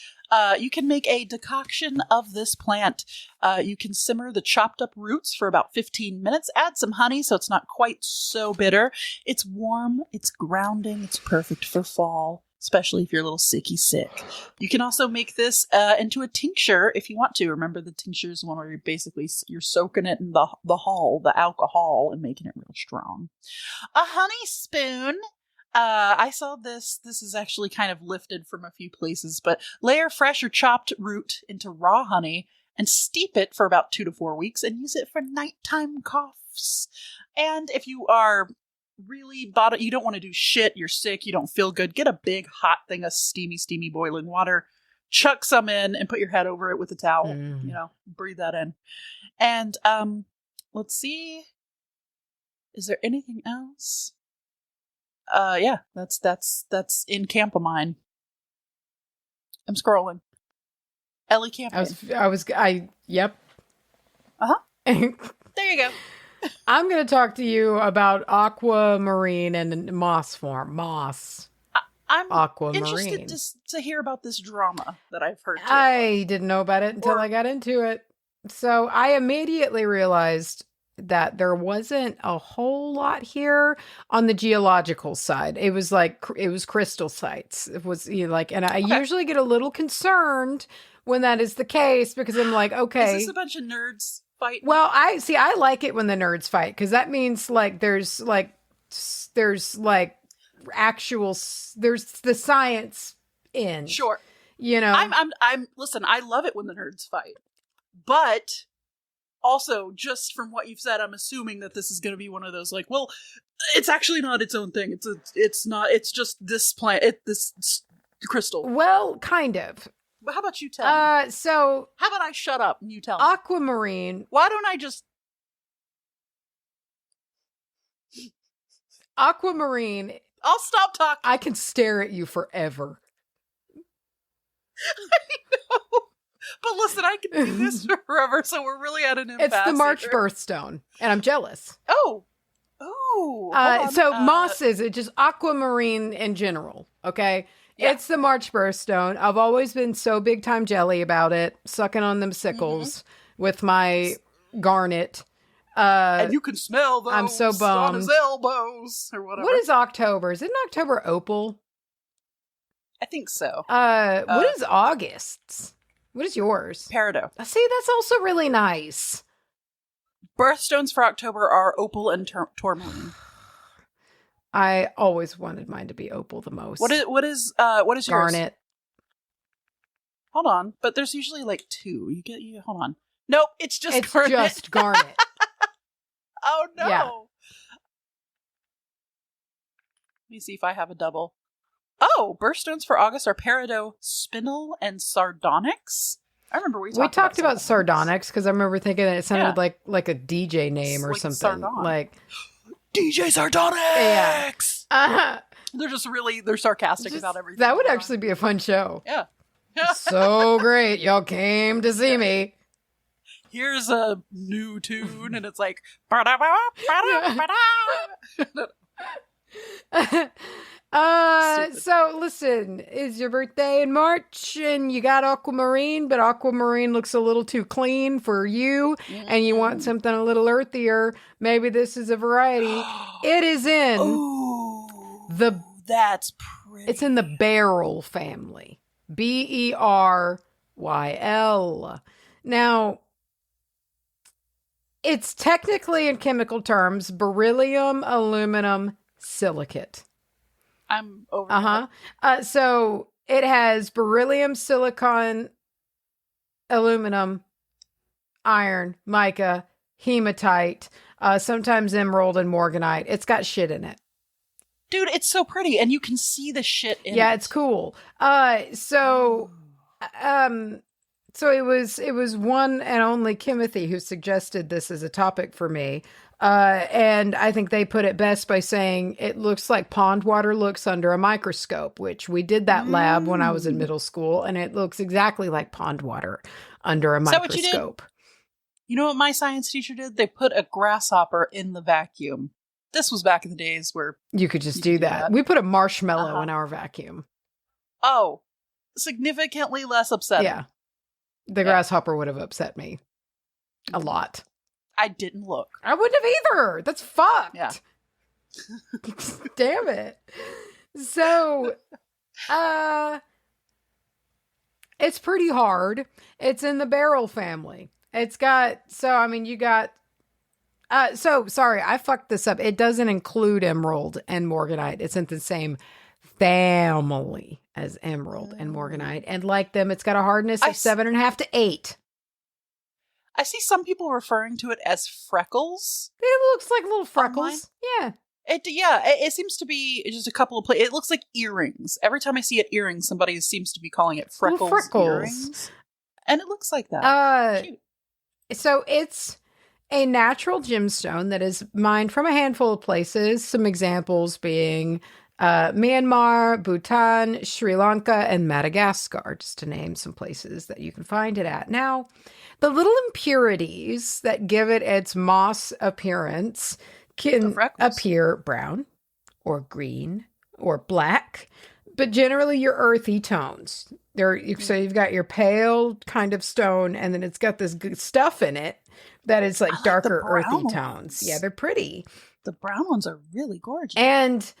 You can make a decoction of this plant. You can simmer the chopped up roots for about 15 minutes. Add some honey so it's not quite so bitter. It's warm, it's grounding, it's perfect for fall, especially if you're a little sicky sick. You can also make this into a tincture if you want to. Remember, the tincture is one where you're soaking it in the alcohol, and making it real strong. A honey spoon. I saw this. This is actually kind of lifted from a few places, but layer fresh or chopped root into raw honey and steep it for about 2 to 4 weeks and use it for nighttime coughs. And if you are really you don't want to do shit, you're sick, you don't feel good, get a big hot thing of steamy boiling water, chuck some in and put your head over it with a towel, breathe that in. And let's see, is there anything else? Yeah, that's Elecampane. I'm scrolling. Elecampane. Yep. Uh-huh. There you go. I'm going to talk to you about Aquamarine and Moss Farm. Moss. I'm Aquamarine. interested to hear about this drama that I've heard. I didn't know about it until I got into it. So I immediately realized that there wasn't a whole lot here on the geological side. It was crystal sites. It was and I usually get a little concerned when that is the case, because I'm like, okay. Is this a bunch of nerds fighting? Well, I like it when the nerds fight, because that means there's the science in. Sure. Listen, I love it when the nerds fight. But also, just from what you've said, I'm assuming that this is going to be one of those it's actually not its own thing. It's just this plant, this crystal. Well, kind of. But how about you tell me? So how about I shut up and you tell me? Aquamarine. Why don't I just... Aquamarine. I'll stop talking. I can stare at you forever. I know. But listen, I can do this forever, so we're really at an impasse. It's the March birthstone, and I'm jealous. Oh. Moss is just Aquamarine in general, okay? Yeah. It's the March birthstone. I've always been so big time jelly about it, sucking on them sickles with my garnet. And you can smell those. I'm so bummed. On his elbows or whatever. What is October? Isn't October opal? I think so. What is August's? What is yours? Peridot. See, that's also really nice. Birthstones for October are opal and tourmaline. I always wanted mine to be opal the most. What is yours? Garnet. Hold on, but there's usually two. Hold on. Nope, it's just garnet. Just garnet. Oh no. Yeah. Let me see if I have a double. Oh, birthstones for August are peridot, spinel, and sardonyx. I remember we talked Sardon. Like DJ Sardonyx. Yeah. They're sarcastic about everything. That would actually be a fun show. Yeah. So great. Y'all came to see me. Here's a new tune, and it's like... So listen, it's your birthday in March and you got Aquamarine, but Aquamarine looks a little too clean for you and you want something a little earthier. Maybe this is a variety. It is in that's pretty. It's in the beryl family. Beryl. Now, it's technically in chemical terms beryllium aluminum silicate. I'm over so it has beryllium, silicon, aluminum, iron, mica, hematite, sometimes emerald and morganite. It's got shit in it. Dude, it's so pretty, and you can see the shit in it. Yeah, it's cool. So it was one and only Kimothy who suggested this as a topic for me. And I think they put it best by saying it looks like pond water looks under a microscope, which we did that lab when I was in middle school, and it looks exactly like pond water under a microscope. What you did? You know what my science teacher did? They put a grasshopper in the vacuum. This was back in the days where you could just do that. We put a marshmallow in our vacuum. Oh, significantly less upsetting. Yeah. The grasshopper would have upset me a lot. I didn't look. I wouldn't have either. That's fucked. Yeah. Damn it. So, it's pretty hard. It's in the barrel family. It's got, you got, sorry, I fucked this up. It doesn't include emerald and morganite. It's in the same family as emerald and morganite. And like them, it's got a hardness of 7.5 to 8. I see some people referring to it as freckles. It looks like little freckles. Online. It seems to be just a couple of places. It looks like earrings. Every time I see it earrings, somebody seems to be calling it freckles earrings. And it looks like that. So it's a natural gemstone that is mined from a handful of places. Some examples being Myanmar, Bhutan, Sri Lanka, and Madagascar, just to name some places that you can find it at. Now, the little impurities that give it its moss appearance can appear brown or green or black, but generally your earthy tones. So you've got your pale kind of stone, and then it's got this good stuff in it that is like darker earthy tones. Yeah, they're pretty. The brown ones are really gorgeous. And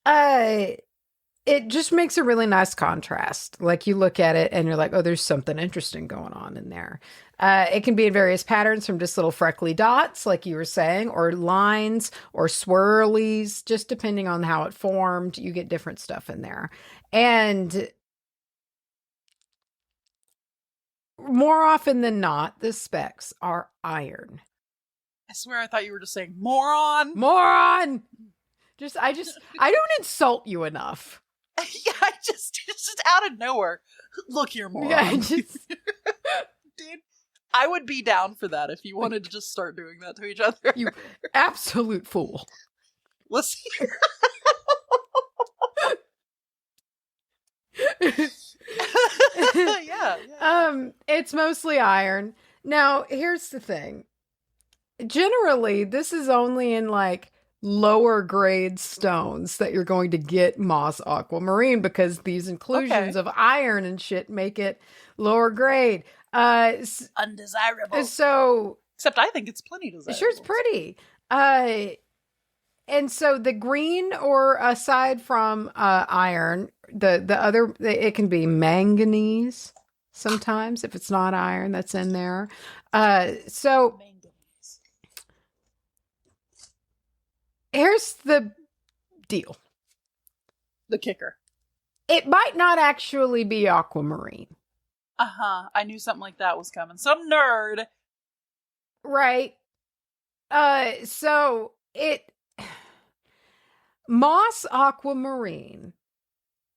it just makes a really nice contrast. Like you look at it and you're like, oh, there's something interesting going on in there. It can be in various patterns from just little freckly dots, like you were saying, or lines or swirlies, just depending on how it formed. You get different stuff in there. And more often than not, the specs are iron. I swear I thought you were just saying moron. Moron! I don't insult you enough. Yeah, just out of nowhere. Look here, moron. Yeah, dude, I would be down for that if you wanted to just start doing that to each other. You absolute fool. Let's see. Yeah. It's mostly iron. Now, here's the thing. Generally, this is only in like lower grade stones that you're going to get Moss Aquamarine, because these inclusions of iron and shit make it lower grade. Undesirable. So, except I think it's plenty desirable. Sure, it's pretty. And so the green, or aside from iron, the other, it can be manganese sometimes if it's not iron that's in there. So here's the deal. The kicker. It might not actually be aquamarine. I knew something like that was coming. Some nerd. Right. So Moss Aquamarine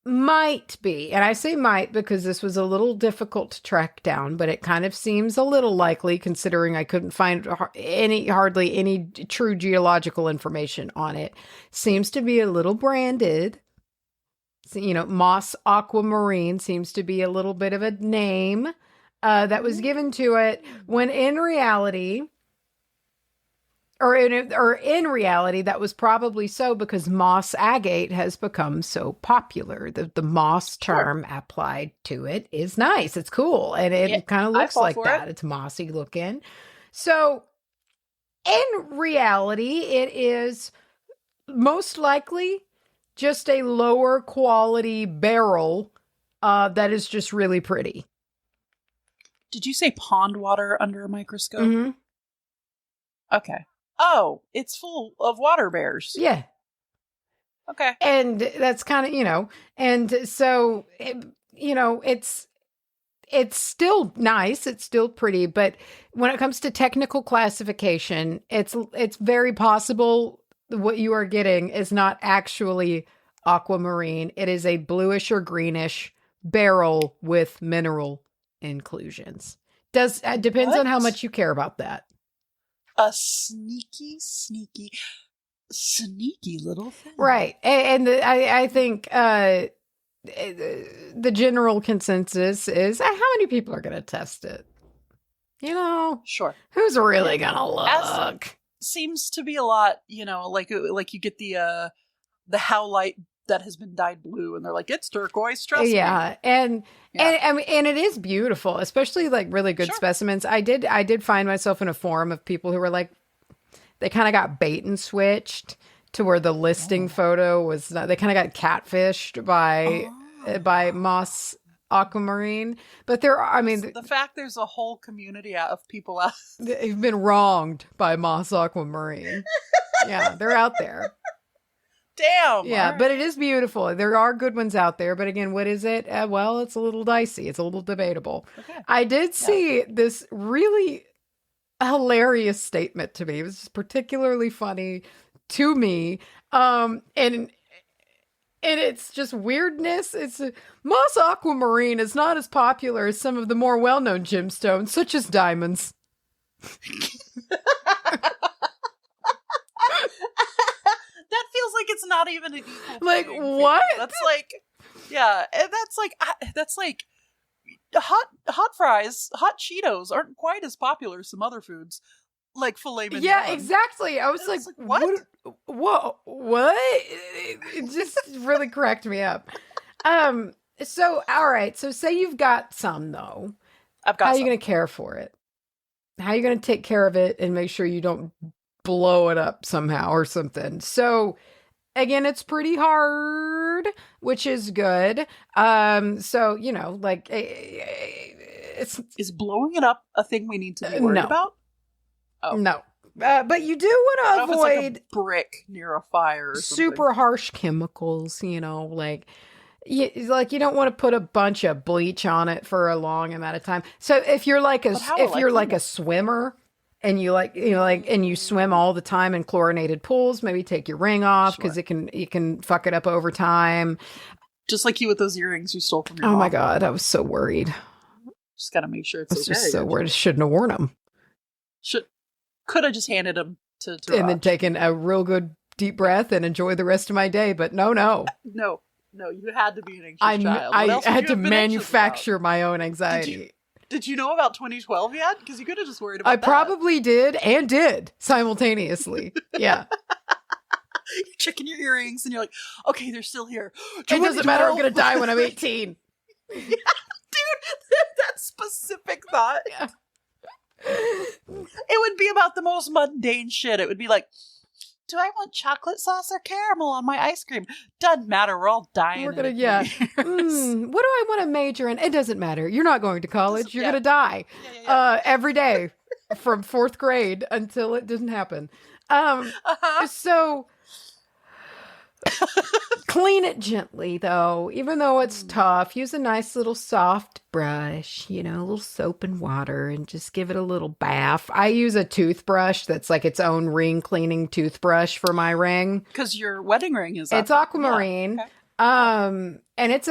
might be, and I say might because this was a little difficult to track down, but it kind of seems a little likely considering I couldn't find hardly any true geological information on it. Seems to be a little branded. So, Moss Aquamarine seems to be a little bit of a name that was given to it, when in reality, in reality, that was probably so because moss agate has become so popular. The moss term applied to it is nice. It's cool. And it kind of looks like that. It's mossy looking. So in reality, it is most likely just a lower quality barrel that is just really pretty. Did you say pond water under a microscope? Mm-hmm. Okay. Oh, it's full of water bears. Yeah. Okay. And that's kind of, and so, it's still nice. It's still pretty. But when it comes to technical classification, it's very possible what you are getting is not actually aquamarine. It is a bluish or greenish barrel with mineral inclusions. Depends on how much you care about that. A sneaky little thing. Right. And I think the general consensus is how many people are going to test it? You know? Sure. Who's really going to look? Seems to be a lot, you know, like you get the howlite that has been dyed blue and they're like, it's turquoise, trust me. And it is beautiful, especially like really good specimens. I did find myself in a forum of people who were like, they kind of got bait and switched to where the listing photo was not, they kind of got catfished by Moss Aquamarine. But there are, I mean, the fact there's a whole community of people out who've been wronged by Moss Aquamarine. Yeah, they're out there. Damn. Yeah, right. but it is beautiful. There are good ones out there. But again, what is it? Well, it's a little dicey. It's a little debatable. Okay. I did see this really hilarious statement to me. It was particularly funny to me. And it's just weirdness. It's Moss Aquamarine is not as popular as some of the more well-known gemstones, such as diamonds. That feels like it's not even an equal like what? That's like, yeah, that's like hot fries, hot Cheetos aren't quite as popular as some other foods, like filet mignon. Yeah, exactly. I was like, what? What? It just really cracked me up. So all right. So say you've got some though. I've got. How are you going to care for it? How are you going to take care of it and make sure you don't blow it up somehow or something? So again, it's pretty hard, which is good. So, you know, like is blowing it up a thing we need to be worried about? Oh. No. But you do want to avoid like a brick near a fire or super harsh chemicals, you know, like you don't want to put a bunch of bleach on it for a long amount of time. So if you're like a swimmer, and and you swim all the time in chlorinated pools, maybe take your ring off because it can fuck it up over time. Just like you with those earrings you stole from your mom. Oh my God, I was so worried. Just gotta make sure it's okay. Just so worried. I shouldn't have worn them. Could have just handed them to and Raj. Then taken a real good deep breath and enjoy the rest of my day. But no. No, you had to be an anxious child. I had to manufacture my own anxiety. Did you know about 2012 yet? Because you could have just worried about that. I probably did simultaneously. Yeah. You're checking your earrings and you're like, okay, they're still here. It doesn't matter. I'm going to die when I'm 18. Yeah, dude, that specific thought. Yeah. It would be about the most mundane shit. It would be like, do I want chocolate sauce or caramel on my ice cream? Doesn't matter. We're all dying. What do I want to major in? It doesn't matter. You're not going to college. You're going to die every day from 4th grade until it doesn't happen. So clean it gently, though. Even though it's tough, use a nice little soft brush, a little soap and water, and just give it a little bath. I use a toothbrush that's like its own ring cleaning toothbrush for my ring. Because your wedding ring is it's aquamarine. Yeah. Okay. And it's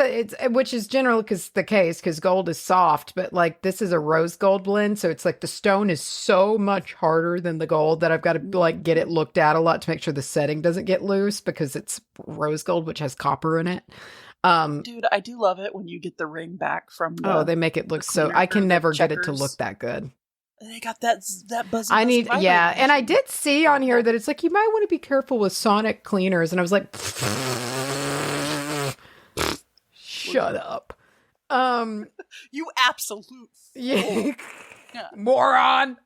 which is generally the case because gold is soft, but like this is a rose gold blend, so it's like the stone is so much harder than the gold that I've got to like get it looked at a lot to make sure the setting doesn't get loose because it's rose gold, which has copper in it. Dude, I do love it when you get the ring back from they make it look so I can never get it to look that good. They got that buzzy. And I did see on here that it's like you might want to be careful with sonic cleaners, and I was like, shut up. You absolute fool. Yeah. Moron.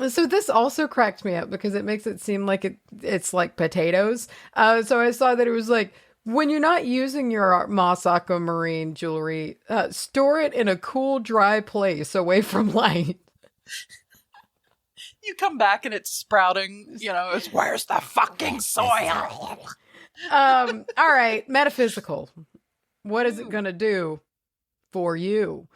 So this also cracked me up because it makes it seem like it's like potatoes. So I saw that it was like, when you're not using your Moss Aquamarine jewelry, store it in a cool, dry place away from light. You come back and it's sprouting, it's where's the fucking soil? All right, metaphysical. What is it going to do for you?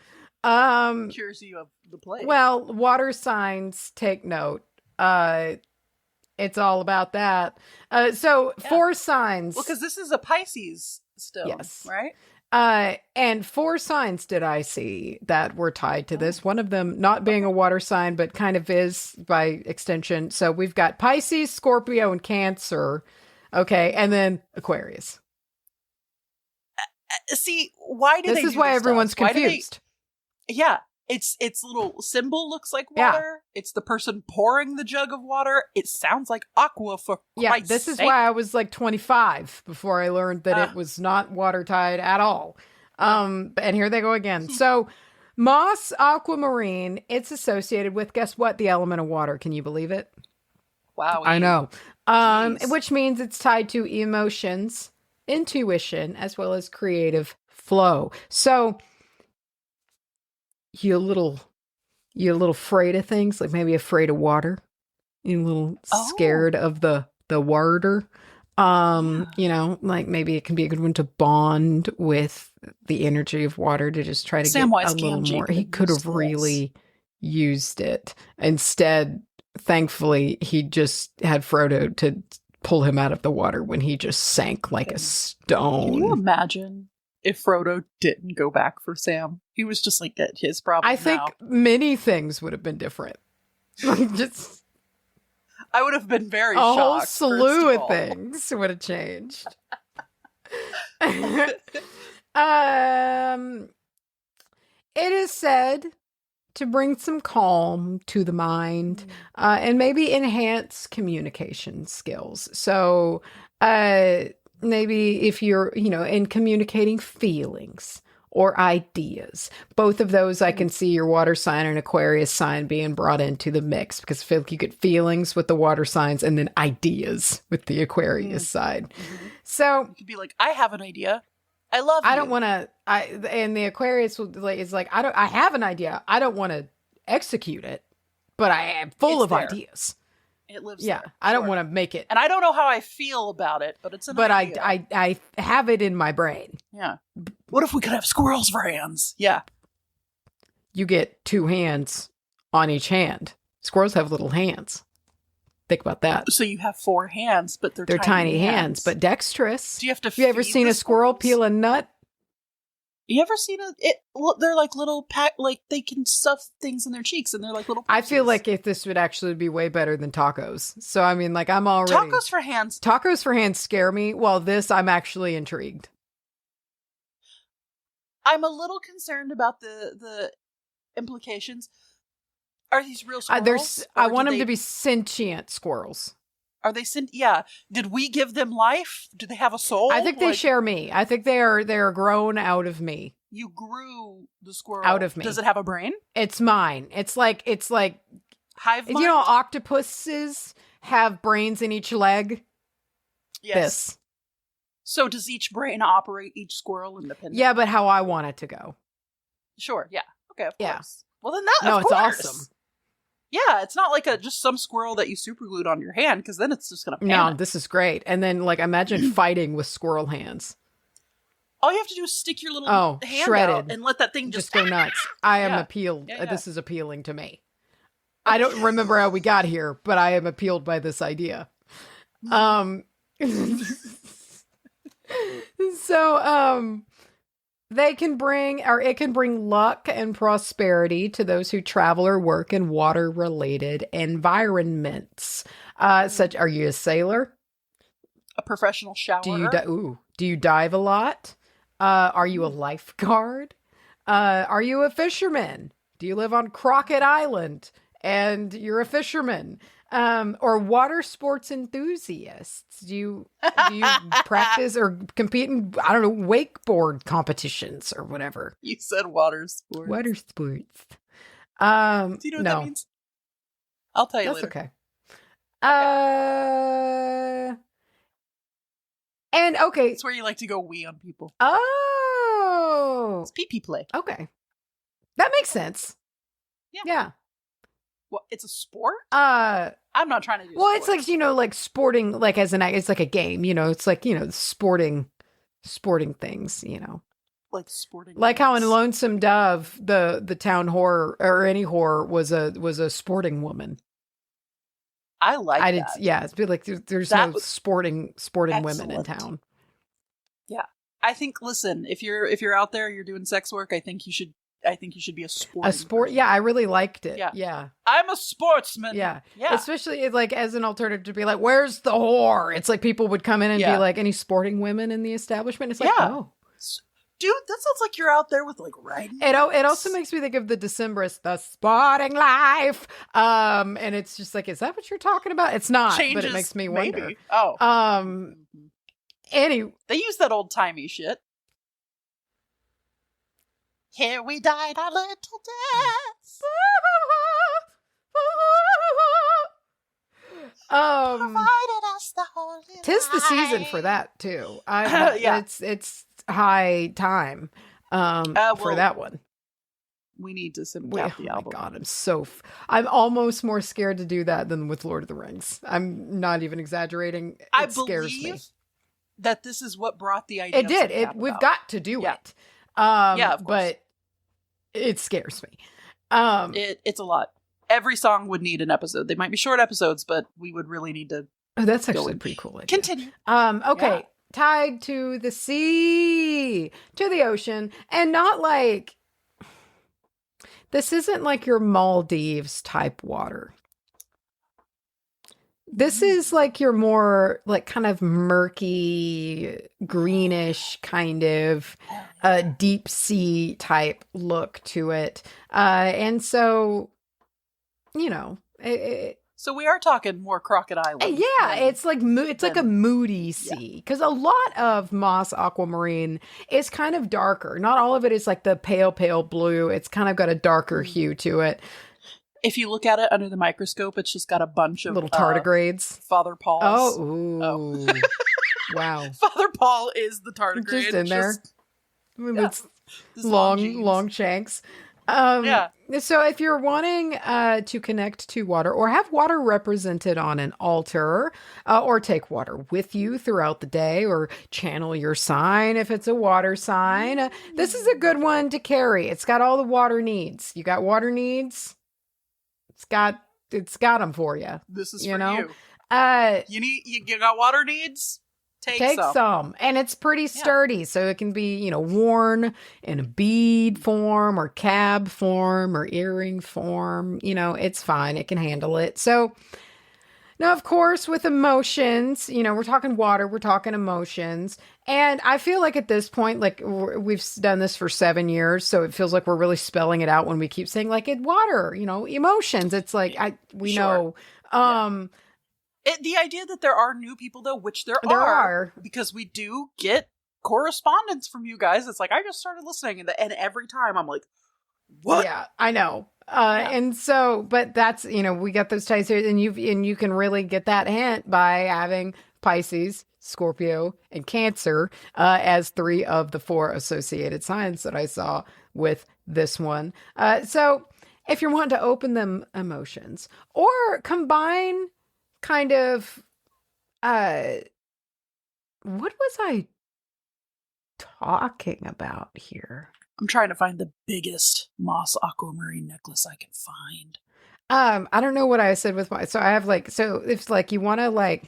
Cures you of the plague. Well, water signs, take note. It's all about that. 4 signs. Well, because this is a Pisces still. Yes. Right? And 4 signs did I see that were tied to this. One of them not being a water sign, but kind of is by extension. So we've got Pisces, Scorpio, and Cancer. Okay. And then Aquarius. See, why do this they is do why this everyone's to us? confused. Yeah. Its little symbol looks like water. Yeah. It's the person pouring the jug of water. It sounds like aqua for Christ's this is sake. why I was like 25 before I learned that it was not watertight at all. And here they go again. So Moss Aquamarine, it's associated with, guess what? The element of water. Can you believe it? Wow. I know. Which means it's tied to emotions, intuition, as well as creative flow. So you a little afraid of things, like maybe afraid of water. You a little scared of the water. You know, like maybe it can be a good one to bond with the energy of water to just try to get a little more. He could have really used it. Instead, thankfully, he just had Frodo to pull him out of the water when he just sank like a stone. Can you imagine if Frodo didn't go back for Sam? He was just like, his problem. I think many things would have been different. Just I would have been very shocked. A whole slew of things would have changed. It is said to bring some calm to the mind and maybe enhance communication skills. So maybe if you're, in communicating feelings or ideas, both of those I can see your water sign and Aquarius sign being brought into the mix, because I feel like you get feelings with the water signs and then ideas with the Aquarius side. So you could be like, I have an idea. I love you. I don't want to, and the Aquarius is like, I have an idea. I don't want to execute it, but I am full of ideas. It lives there. Sure. I don't want to make it. And I don't know how I feel about it, but it's an idea. I have it in my brain. Yeah. What if we could have squirrels for hands? Yeah. You get 2 hands on each hand. Squirrels have little hands. Think about that. So you have 4 hands, but they're tiny hands, but dexterous. Do you have to? You ever seen a squirrel peel a nut? You ever seen they're like little like they can stuff things in their cheeks, and they're like little purses. I feel like if this would actually be way better than tacos. So I mean, like I'm already Tacos for hands scare me. While this, I'm actually intrigued. I'm a little concerned about the implications. Are these real squirrels? I want them to be sentient squirrels. Are they Yeah. Did we give them life? Do they have a soul? I think they share me. I think they are grown out of me. You grew the squirrel out of me. Does it have a brain? It's mine. It's like hive mind? You know, octopuses have brains in each leg. Yes. So does each brain operate each squirrel independently? Yeah, but how I want it to go. Sure. Yeah. Okay. Of course. Well, then it's awesome. Yeah, it's not like just some squirrel that you superglued on your hand, because then it's just going to panic. No, this is great. And then, like, imagine fighting with squirrel hands. All you have to do is stick your little hand shredded. out and let that thing just go nuts. I am appealed. Yeah. This is appealing to me. I don't remember how we got here, but I am appealed by this idea. It can bring luck and prosperity to those who travel or work in water-related environments. Are you a sailor? A professional showerer? Do you dive a lot? Are you a lifeguard? Are you a fisherman? Do you live on Crockett Island and you're a fisherman? Or water sports enthusiasts? Do you practice or compete in, I don't know, wakeboard competitions or whatever? You said water sports. Water sports. Do you know what that means? I'll tell you later. That's okay. And okay. It's where you like to go wee on people. Oh. It's pee-pee play. Okay. That makes sense. Yeah. Well, it's a sport? I'm not trying to do Well, it's like, like sporting, like it's like a game, it's like, sporting things, Like sporting. Like how in Lonesome Dove, the town whore or any whore was a sporting woman. I like that. Yeah, it's like there's no sporting women in town. Yeah. I think, listen, if you're out there, you're doing sex work, I think you should be a sport. A sport, person. yeah, I really liked it. Yeah. I'm a sportsman. Yeah. Yeah. Especially like as an alternative to be like, where's the whore? It's like people would come in and be like, any sporting women in the establishment? It's like, oh. Dude, that sounds like you're out there with like riding. It also makes me think of the Decemberists, the sporting life. And it's just like, is that what you're talking about? It's not, but it makes me wonder. Maybe. Oh. Anyway. They use that old timey shit. Here we died our little deaths. Provided us the holy 'tis the season for that too. It's high time for that one. We need to simcap the album. Oh my God, I'm almost more scared to do that than with Lord of the Rings. I'm not even exaggerating. It scares me. That this is what brought the idea. It did. We've got to do it. Of course. But it scares me. It's a lot. Every song would need an episode. They might be short episodes, but we would really need to. Oh, that's actually pretty cool. Idea. Continue. Okay. Yeah. Tied to the sea, to the ocean, and not like, this isn't like your Maldives type water. This is like your more like kind of murky, greenish kind of deep sea type look to it. And so, you know, so we are talking more crocodile. Yeah, it's like like a moody sea, because a lot of Moss Aquamarine is kind of darker. Not all of it is like the pale blue. It's kind of got a darker hue to it. If you look at it under the microscope, it's just got a bunch of little tardigrades. Father Paul's. Oh, ooh. Wow. Father Paul is the tardigrade. Just in there. It's long shanks. So if you're wanting to connect to water or have water represented on an altar or take water with you throughout the day or channel your sign if it's a water sign, this is a good one to carry. It's got all the water needs. You got water needs? It's got them for you. This is you. You got water needs? Take some. And it's pretty sturdy, so it can be, worn in a bead form or cab form or earring form. It's fine. It can handle it. So now, of course, with emotions, we're talking water, we're talking emotions. And I feel like at this point, like we've done this for 7 years, so it feels like we're really spelling it out when we keep saying like water, emotions. It's like, we know. The idea that there are new people, though, which there are, because we do get correspondence from you guys. It's like, I just started listening, and every time I'm like, what? Yeah, I know. And so, but that's, we got those ties here, and you can really get that hint by having Pisces, Scorpio, and Cancer as 3 of the 4 associated signs that I saw with this one. So if you're wanting to open them emotions or combine kind of, what was I talking about here? I'm trying to find the biggest Moss Aquamarine necklace I can find. I don't know what I said with so I have so it's like you want to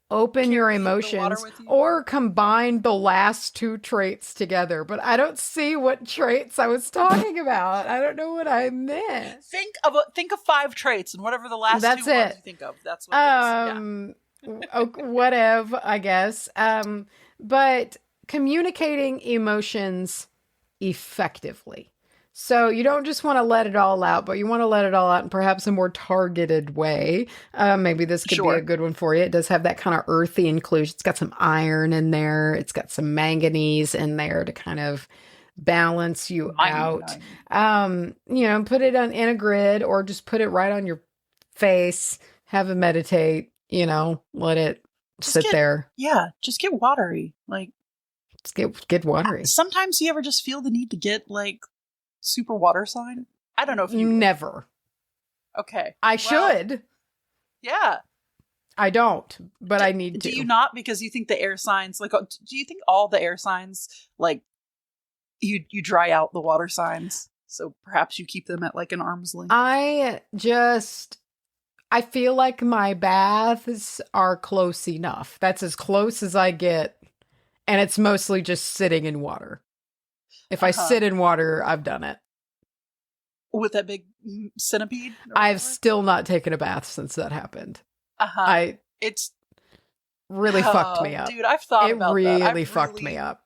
open your emotions or combine the last 2 traits together, but I don't see what traits I was talking about. I don't know what I meant. Think of 5 traits and whatever the last 2 ones you think of. That's what it is. Whatever, I guess. But communicating emotions effectively. So you don't just want to let it all out, but you want to let it all out in perhaps a more targeted way. Maybe this could be a good one for you. It does have that kind of earthy inclusion. It's got some iron in there. It's got some manganese in there to kind of balance you out. Put it in a grid or just put it right on your face. Have it meditate, let it sit there. Yeah, just get watery. Just get watery. Sometimes you ever just feel the need to get super water sign? I don't know if you never. Okay. I should. Yeah. I don't, but I need to. Do you not? Because you think the air signs, do you think all the air signs, you dry out the water signs, so perhaps you keep them at an arm's length? I feel like my baths are close enough. That's as close as I get And it's mostly just sitting in water. If I sit in water, I've done it. With that big centipede? I've still not taken a bath since that happened. It's really fucked me up. Dude, I've thought about that. It really fucked me up.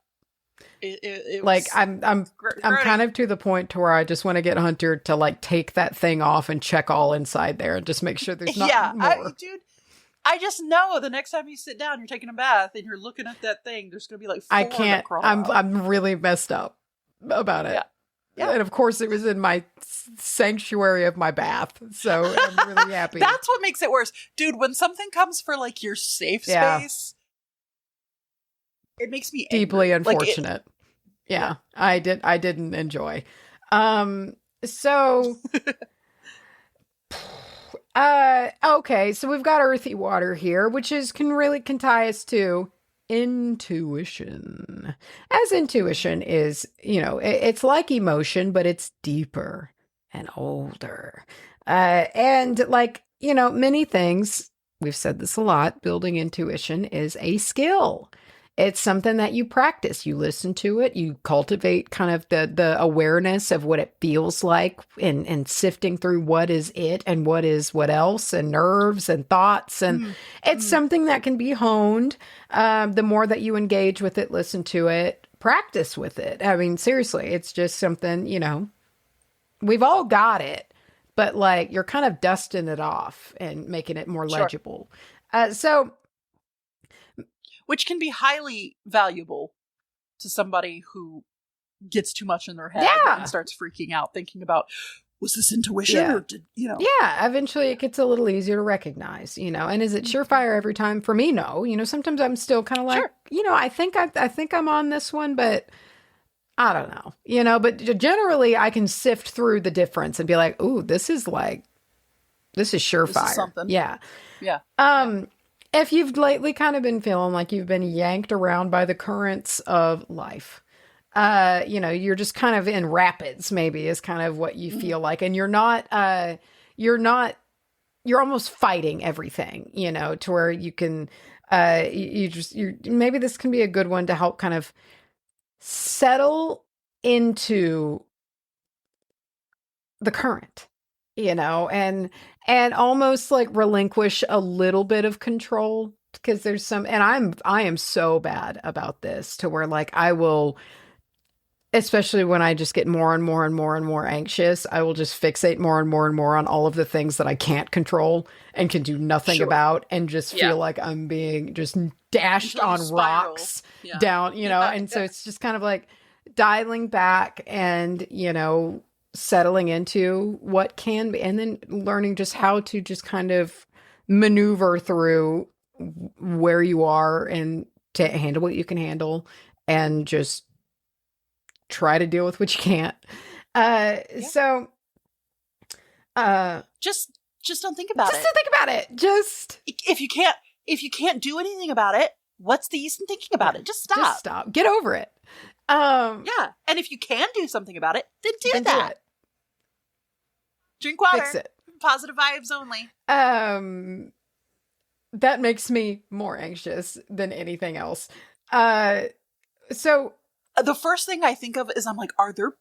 It like was I'm kind of to the point to where I just want to get Hunter to like take that thing off and check all inside there and just make sure there's not more. Dude, I just know the next time you sit down, you're taking a bath and you're looking at that thing, there's gonna be like 4 I can't. I'm really messed up about it. Yeah. And of course, it was in my sanctuary of my bath, so I'm really happy. That's what makes it worse, dude. When something comes for like your safe space, it makes me deeply angry. Unfortunate. I didn't enjoy. So, okay, so we've got earthy water here, which can tie us to intuition. As intuition is, it's like emotion, but it's deeper and older. And like, many things, we've said this a lot, building intuition is a skill. It's something that you practice. You listen to it. You cultivate kind of the awareness of what it feels like and sifting through what is it and what is what else and nerves and thoughts. And it's something that can be honed. The more that you engage with it, listen to it, practice with it. I mean, seriously, it's just something, we've all got it, but like you're kind of dusting it off and making it more legible. Which can be highly valuable to somebody who gets too much in their head and starts freaking out, thinking about, was this intuition or did, Yeah, eventually it gets a little easier to recognize, and is it surefire every time? For me, no. Sometimes I'm still kind of like, I think I'm on this one, but I don't know, but generally I can sift through the difference and be like, ooh, this is surefire. This is something. Yeah. If you've lately kind of been feeling like you've been yanked around by the currents of life, you're just kind of in rapids, maybe is kind of what you feel like. And you're almost fighting everything, to where you can, maybe this can be a good one to help kind of settle into the current, and almost like relinquish a little bit of control, because there's I am so bad about this to where like I will, especially when I just get more and more and more and more anxious, I will just fixate more and more and more on all of the things that I can't control and can do nothing about, and just feel like I'm being just dashed on rocks down, and so it's just kind of like dialing back and, settling into what can be, and then learning just how to just kind of maneuver through where you are and to handle what you can handle and just try to deal with what you can't. So just don't think about it. Just don't think about it. Just if you can't do anything about it, what's the use in thinking about it? Just stop. Just stop. Get over it. And if you can do something about it, then do that. Drink water. Fix it. Positive vibes only. That makes me more anxious than anything else. So the first thing I think of is I'm like, are there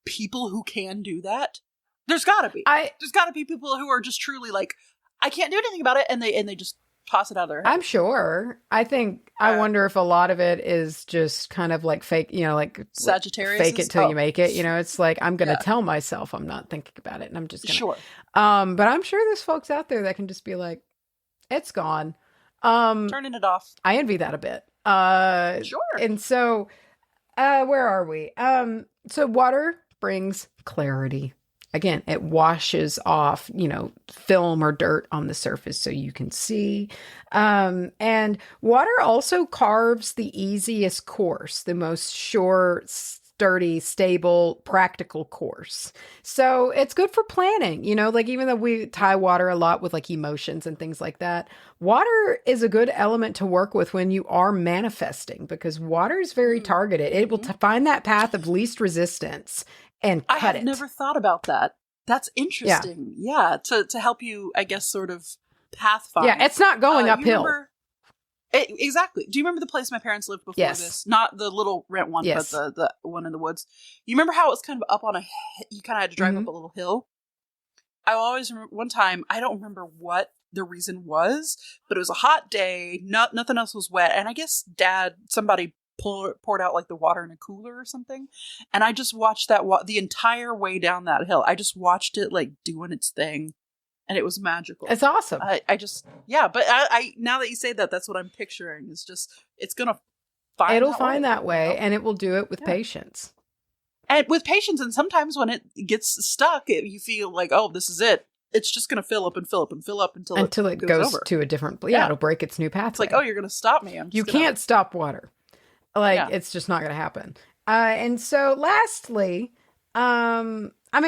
people who can do that? There's gotta be. There's gotta be people who are just truly like, I can't do anything about it, and they just toss it out of their head. I'm sure. I wonder if a lot of it is just kind of like fake, like Sagittarius. Fake it till you make it. It's like, I'm going to tell myself I'm not thinking about it, and I'm just going to. But I'm sure there's folks out there that can just be like, it's gone. Turning it off. I envy that a bit. Sure. And so, where are we? So water brings clarity. Again, it washes off, film or dirt on the surface so you can see. And water also carves the easiest course, the most sure, sturdy, stable, practical course. So it's good for planning, like even though we tie water a lot with like emotions and things like that, water is a good element to work with when you are manifesting, because water is very targeted. It will find that path of least resistance and cut it. I have never thought about that. That's interesting. Yeah, to help you, I guess, sort of pathfind. Yeah, it's not going uphill. Exactly. Do you remember the place my parents lived before Yes. this? Not the little rent one, Yes. but the one in the woods. You remember how it was kind of up on you kind of had to drive up a little hill? I always remember one time, I don't remember what the reason was, but it was a hot day, nothing else was wet, and I guess somebody poured out like the water in a cooler or something, and I just watched that the entire way down that hill. I just watched it like doing its thing. And it was magical. It's awesome. But I now that you say that, that's what I'm picturing. It's gonna find. It'll find that way, and it will do it with patience. And with patience, and sometimes when it gets stuck, you feel like, oh, this is it. It's just gonna fill up and fill up and fill up until it goes over. To a different. Yeah, it'll break its new pathway. It's like, oh, you're gonna stop me. You can't stop water. It's just not gonna happen. And so, lastly,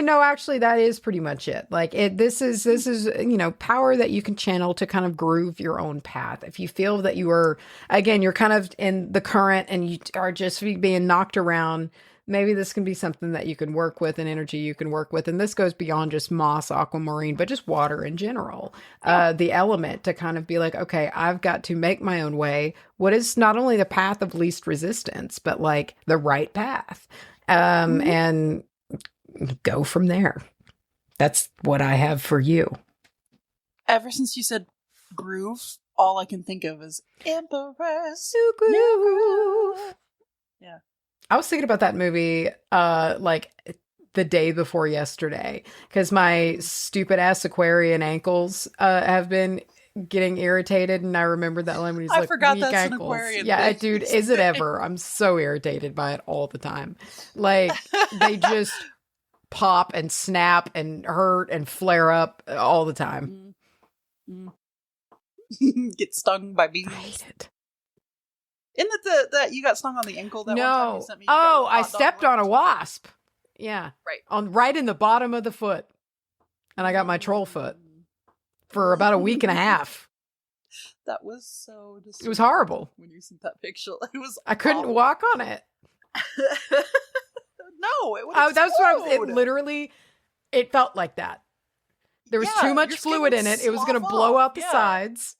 no, actually, that is pretty much it. Like this is, power that you can channel to kind of groove your own path. If you feel that you're kind of in the current and you are just being knocked around, maybe this can be something that you can work with, an energy you can work with. And this goes beyond just Moss Aquamarine, but just water in general. The element to kind of be like, okay, I've got to make my own way. What is not only the path of least resistance, but like the right path. And go from there. That's what I have for you. Ever since you said groove, all I can think of is Empress New Groove. Yeah. I was thinking about that movie like the day before yesterday because my stupid ass Aquarian ankles have been getting irritated, and I remember that line when he's like, I forgot weak that's ankles. An Aquarian. Yeah, dude, is it ever? I'm so irritated by it all the time. Like they just pop and snap and hurt and flare up all the time. Get stung by bees. I hate it. Isn't it that you got stung on the ankle? That one time you sent me? I stepped on a wasp. Yeah, right. Right in the bottom of the foot, and I got my troll foot for about a week and a half. That was so disturbing. It was horrible. When you sent that picture, it was. I couldn't walk on it. No, it was. That's what it literally. It felt like that. There was too much fluid in it. It was going to blow out the sides.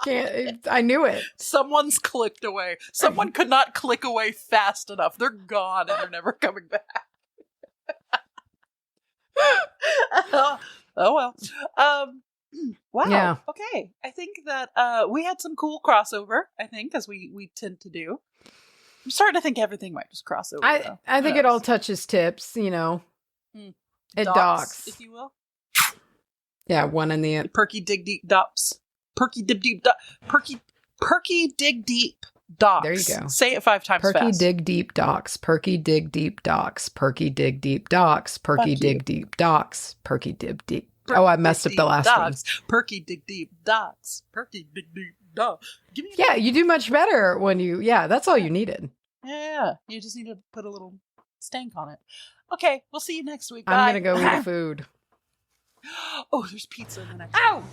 I knew it. Someone's clicked away. Someone could not click away fast enough. They're gone and they're never coming back. Oh well. Wow. Yeah. Okay. I think that we had some cool crossover, I think, as we tend to do. I'm starting to think everything might just cross over. I think it all touches tips, It docks, if you will. Yeah, one in the end. Perky dig deep dops. Perky dig deep Perky dig deep docks. There you go. Say it 5 times Perky fast. dig deep docks. Perky dig deep docks. Perky dig deep docks. Perky dig deep docks. Perky dig deep. Oh, I messed up the last one. Perky dig deep docks. Perky dig deep docks. You do much better when you. Yeah, that's all you needed. Yeah, you just need to put a little stank on it. Okay, we'll see you next week. Bye. I'm gonna go eat food. Oh, there's pizza in the next. Ow!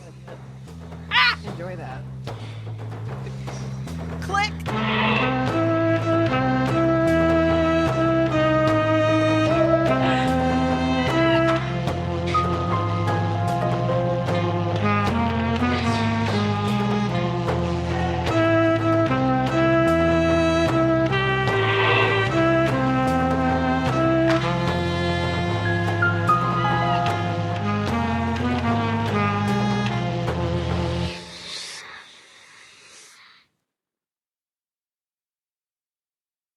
Enjoy that. Click.